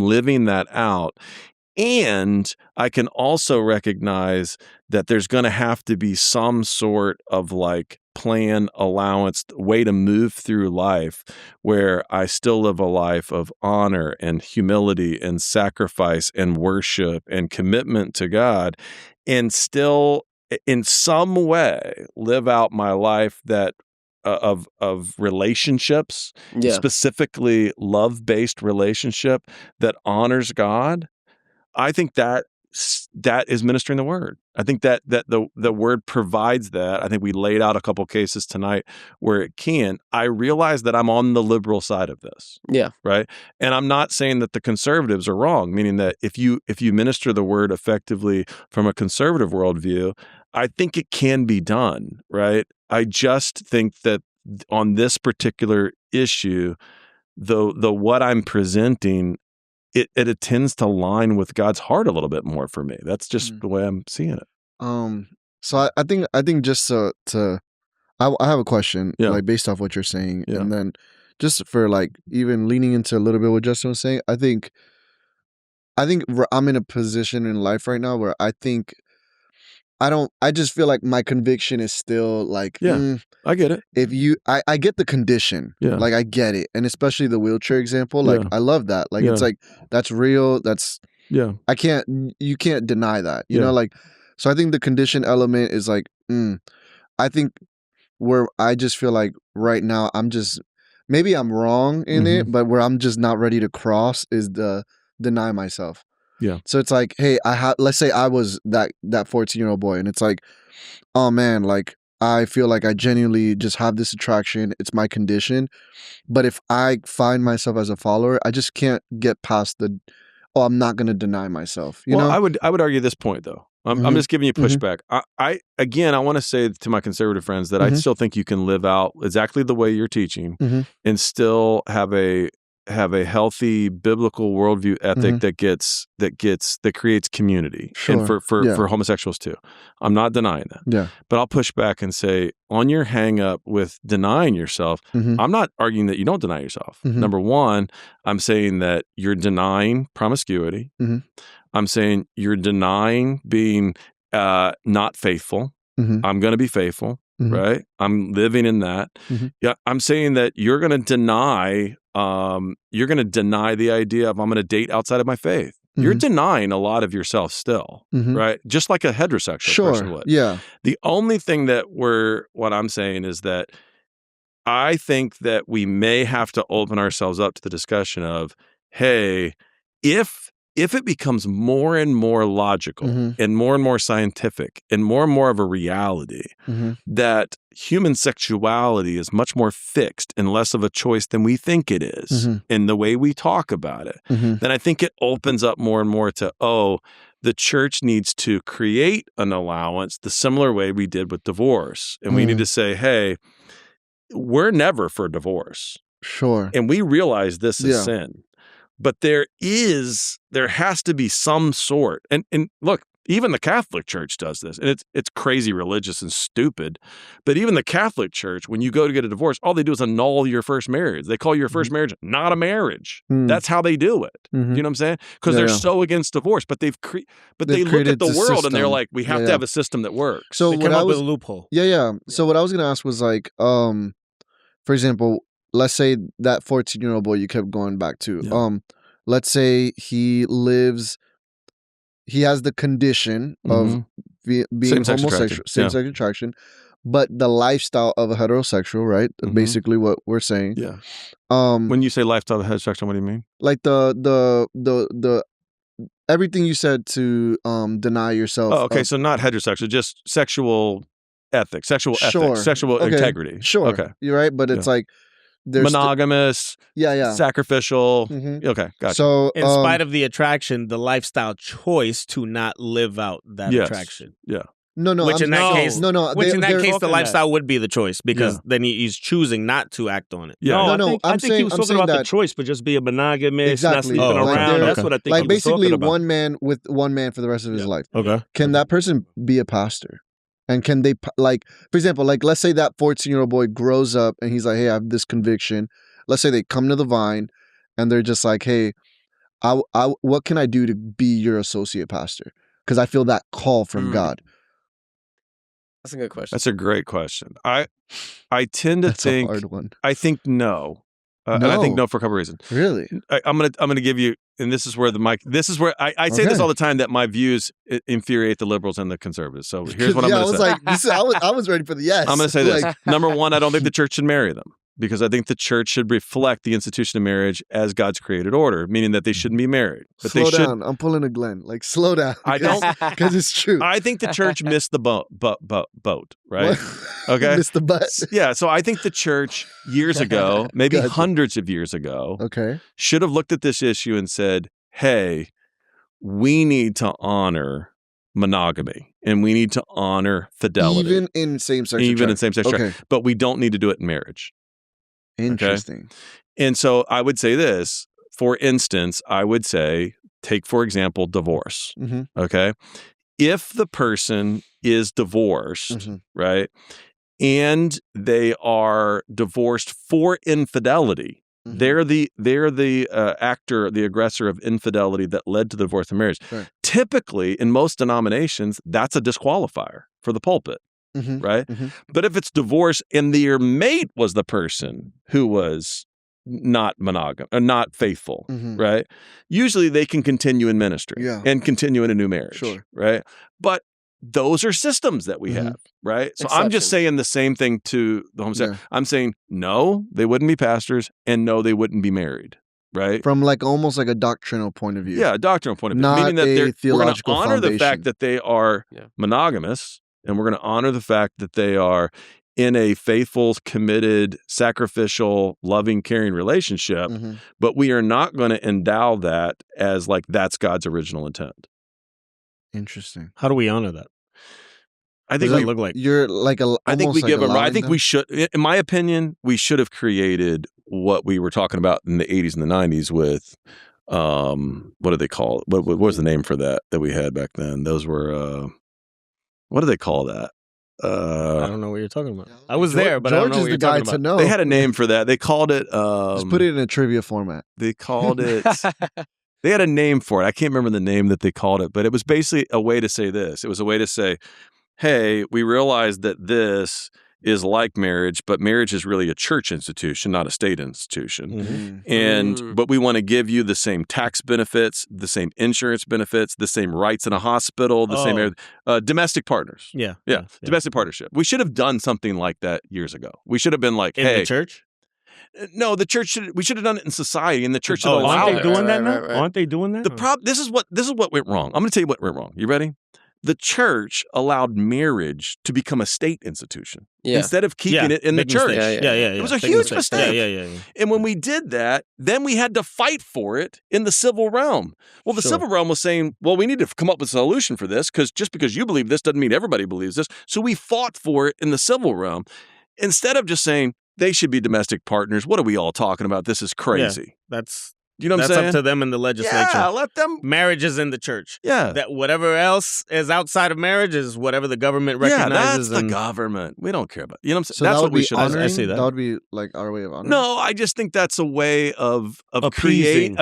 living that out. And I can also recognize that there's going to have to be some sort of like plan, allowance, way to move through life where I still live a life of honor and humility and sacrifice and worship and commitment to God, and still in some way live out my life that of relationships, Yeah. specifically love-based relationship that honors God. I think that is ministering the word. I think that the word provides that. I think we laid out a couple cases tonight where it can. I realize that I'm on the liberal side of this. Yeah. Right. And I'm not saying that the conservatives are wrong, meaning that if you minister the word effectively from a conservative worldview, I think it can be done. Right. I just think that on this particular issue, the what I'm presenting, it tends to line with God's heart a little bit more for me. That's just the way I'm seeing it. So I think just to I have a question, Yeah. like based off what you're saying, Yeah. and then just for like even leaning into a little bit what Justin was saying, I think I'm in a position in life right now where I think I just feel like my conviction is still like, Yeah. I get it. if you, I get the condition, Yeah. like I get it, and especially the wheelchair example, like Yeah. I love that, like it's Yeah. like that's real, that's Yeah. you can't deny that, you Yeah. know, like, so I think the condition element is like, I think where I just feel like right now I'm just maybe I'm wrong in it, but where I'm just not ready to cross is the deny myself. Yeah. So it's like, hey, let's say I was that 14-year-old boy, and it's like, oh man, like I feel like I genuinely just have this attraction. It's my condition. But if I find myself as a follower, I just can't get past I'm not going to deny myself. You know? I would argue this point though. I'm just giving you pushback. I want to say to my conservative friends that I still think you can live out exactly the way you're teaching and still have a healthy biblical worldview ethic that creates community, and for homosexuals too. I'm not denying that. Yeah. But I'll push back and say, on your hang up with denying yourself, I'm not arguing that you don't deny yourself. Number one, I'm saying that you're denying promiscuity. I'm saying you're denying being not faithful. I'm going to be faithful, right? I'm living in that. Yeah, I'm saying that you're going to deny the idea of I'm going to date outside of my faith. You're denying a lot of yourself still, right? Just like a heterosexual person would. Yeah. The only thing what I'm saying is that I think that we may have to open ourselves up to the discussion of, hey, if it becomes more and more logical and more scientific and more of a reality that human sexuality is much more fixed and less of a choice than we think it is in the way we talk about it, then I think it opens up more and more to, the church needs to create an allowance the similar way we did with divorce. And we need to say, hey, we're never for divorce. Sure. And we realize this is sin. But there has to be some sort, and look, even the Catholic Church does this, and it's crazy religious and stupid. But even the Catholic Church, when you go to get a divorce, all they do is annul your first marriage. They call your first marriage not a marriage. That's how they do it. You know what I'm saying? Because they're so against divorce, but they look at the world system. And they're like, we have to have a system that works. So they come up with a loophole. Yeah. So what I was going to ask was like, for example, let's say that 14-year-old boy you kept going back to. Yeah. Let's say he has the condition of being homosexual, same-sex attraction, but the lifestyle of a heterosexual, right? Basically what we're saying. Yeah. When you say lifestyle of heterosexual, what do you mean? Like the everything you said to deny yourself. Oh, okay. So not heterosexual, just sexual ethics, sexual integrity. Sure. Okay. You're right, but it's like there's monogamous, sacrificial. Okay, gotcha. So, in spite of the attraction, the lifestyle choice to not live out that attraction. Yeah. No. Which in that case, the lifestyle would be the choice because then he's choosing not to act on it. Yeah. I think he was talking about the choice, but just be a monogamous, not sleeping around. That's what I think. Like basically, about. one man with one man for the rest of his life. Okay. Can that person be a pastor? And can they, like, for example, like, let's say that 14-year-old boy grows up and he's like, hey, I have this conviction. Let's say they come to the Vine and they're just like, hey, what can I do to be your associate pastor? Because I feel that call from God. That's a good question. That's a great question. I tend to think, a hard one. I think no. And I think no for a couple of reasons. Really? I'm gonna give you, and this is where I say this all the time, that my views infuriate the liberals and the conservatives. So here's what I'm gonna say. I was ready for the yes. I'm gonna say this. Number one, I don't think the church should marry them, because I think the church should reflect the institution of marriage as God's created order, meaning that they shouldn't be married. But slow down. I'm pulling a Glenn. Like, slow down. I don't, because it's true. I think the church missed the boat, right? Okay, missed the butt. Yeah, so I think the church years ago, maybe hundreds of years ago, should have looked at this issue and said, "Hey, we need to honor monogamy, and we need to honor fidelity, even in same-sex attraction. But we don't need to do it in marriage." Interesting. Okay? And so I would say this. For instance, I would say, take for example, divorce. Okay, if the person is divorced, right, and they are divorced for infidelity, they're the actor, the aggressor of infidelity that led to the divorce of marriage. Right. Typically, in most denominations, that's a disqualifier for the pulpit. Right? But if it's divorce and their mate was the person who was not monogamous or not faithful, right? Usually they can continue in ministry and continue in a new marriage, right? But those are systems that we have, right? So I'm just saying the same thing to the homosexual. I'm saying, no, they wouldn't be pastors, and no, they wouldn't be married, right? From like almost like a doctrinal point of view. Yeah, a doctrinal point of view. Not Meaning that we're going to honor the fact that they are monogamous, and we're going to honor the fact that they are in a faithful, committed, sacrificial, loving, caring relationship, but we are not going to endow that as like that's God's original intent. Interesting. How do we honor that? I think look like you're like a. I think we like give them. I think we should. In my opinion, we should have created what we were talking about in the 80s and the 90s with, what do they call it? What was the name for that we had back then? Those were, what do they call that? I don't know what you're talking about. I was there, but George I don't know is what the you're guy talking to about. know. They had a name for that. They called it. Just put it in a trivia format. They called it. They had a name for it. I can't remember the name that they called it, but it was basically a way to say this. It was a way to say, hey, we realize that this is like marriage, but marriage is really a church institution, not a state institution. But we want to give you the same tax benefits, the same insurance benefits, the same rights in a hospital, the same domestic partners. Yeah. Domestic partnership. We should have done something like that years ago. We should have been like, in hey, the church? No, the church should. We should have done it in society, and the church should allow aren't it. they doing that now? Aren't they doing that? This is what went wrong. I'm going to tell you what went wrong. You ready? The church allowed marriage to become a state institution instead of keeping it in the church. Yeah. It was a huge mistake. Yeah. And when we did that, then we had to fight for it in the civil realm. Well, the civil realm was saying, well, we need to come up with a solution for this because just because you believe this doesn't mean everybody believes this. So we fought for it in the civil realm instead of just saying they should be domestic partners. What are we all talking about? This is crazy. Yeah, you know what I'm saying? That's up to them in the legislature. Yeah, let them. Marriage is in the church. Yeah. That whatever else is outside of marriage is whatever the government recognizes. Yeah, that's the government. We don't care about. You know what I'm saying? So that's that what would we be should. honoring? I see that. That would be like our way of honoring. No, I just think that's a way of creating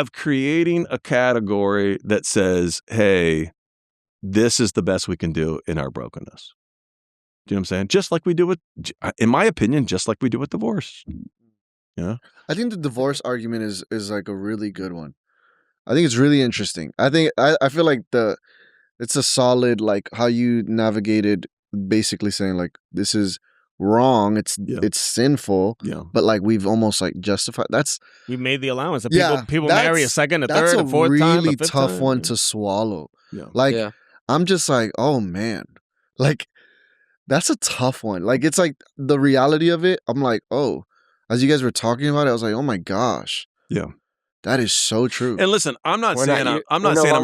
a category that says, "Hey, this is the best we can do in our brokenness." Do you know what I'm saying? Just like we do with, in my opinion, just like we do with divorce. Yeah. I think the divorce argument is like a really good one. I think it's really interesting. I feel like it's a solid, like how you navigated basically saying like this is wrong, it's sinful, but like we've almost like justified. We made the allowance. People marry a second, a third, a fourth time. That's a really tough time. one to swallow. Yeah. Like I'm just like, oh man, like that's a tough one. Like it's like the reality of it. I'm like, oh, as you guys were talking about it, I was like, oh my gosh, yeah. That is so true. And listen, I'm not saying I'm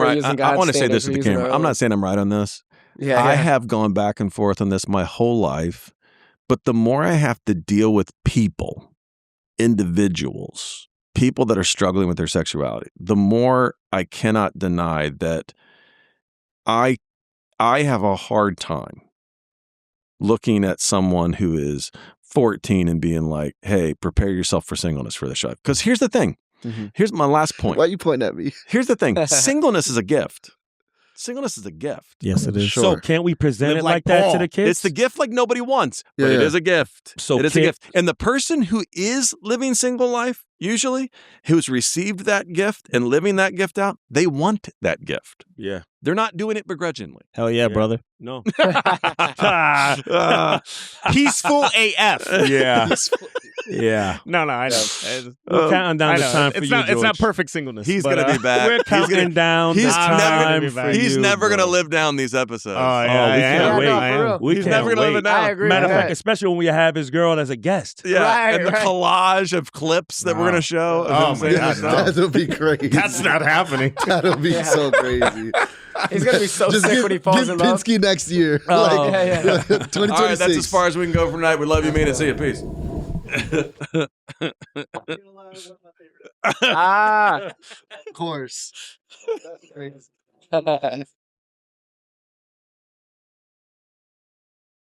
right. I want to say this to the camera. I'm not saying I'm right on this. Yeah, I have gone back and forth on this my whole life, but the more I have to deal with people, individuals, people that are struggling with their sexuality, the more I cannot deny that I have a hard time looking at someone who is 14 and being like, "Hey, prepare yourself for singleness for this life." Because here's the thing. Here's my last point. Why are you pointing at me? Here's the thing. Singleness is a gift. Singleness is a gift. Yes, it is. Sure. So can't we present it like that to the kids? It's the gift like nobody wants, but it is a gift. So it is a gift. And the person who is living single life, usually, who's received that gift and living that gift out, they want that gift. Yeah. They're not doing it begrudgingly. Hell yeah, brother. No. Peaceful AF. Yeah. Yeah. No, I know. We're counting down the time for it's you, not, It's not George. perfect singleness. He's but, going to be back. We're counting down the time for you. He's never going to bro. live down these episodes. Oh, yeah, we I can't am. wait. Yeah, no, for real. We He's can't never gonna live wait. it down. I agree Matter of with fact, that. especially when we have his girl as a guest. Yeah, Right, and the right. collage of clips that we're going to show. Oh, my God, no. That'll be crazy. That's not happening. That'll be so crazy. He's gonna be so Just sick when he falls give in love. Pinsky next year. Oh. Like, Yeah. 2026. All right, that's as far as we can go for tonight. We love you, man, and see you. Peace. Ah. Of course. That's crazy.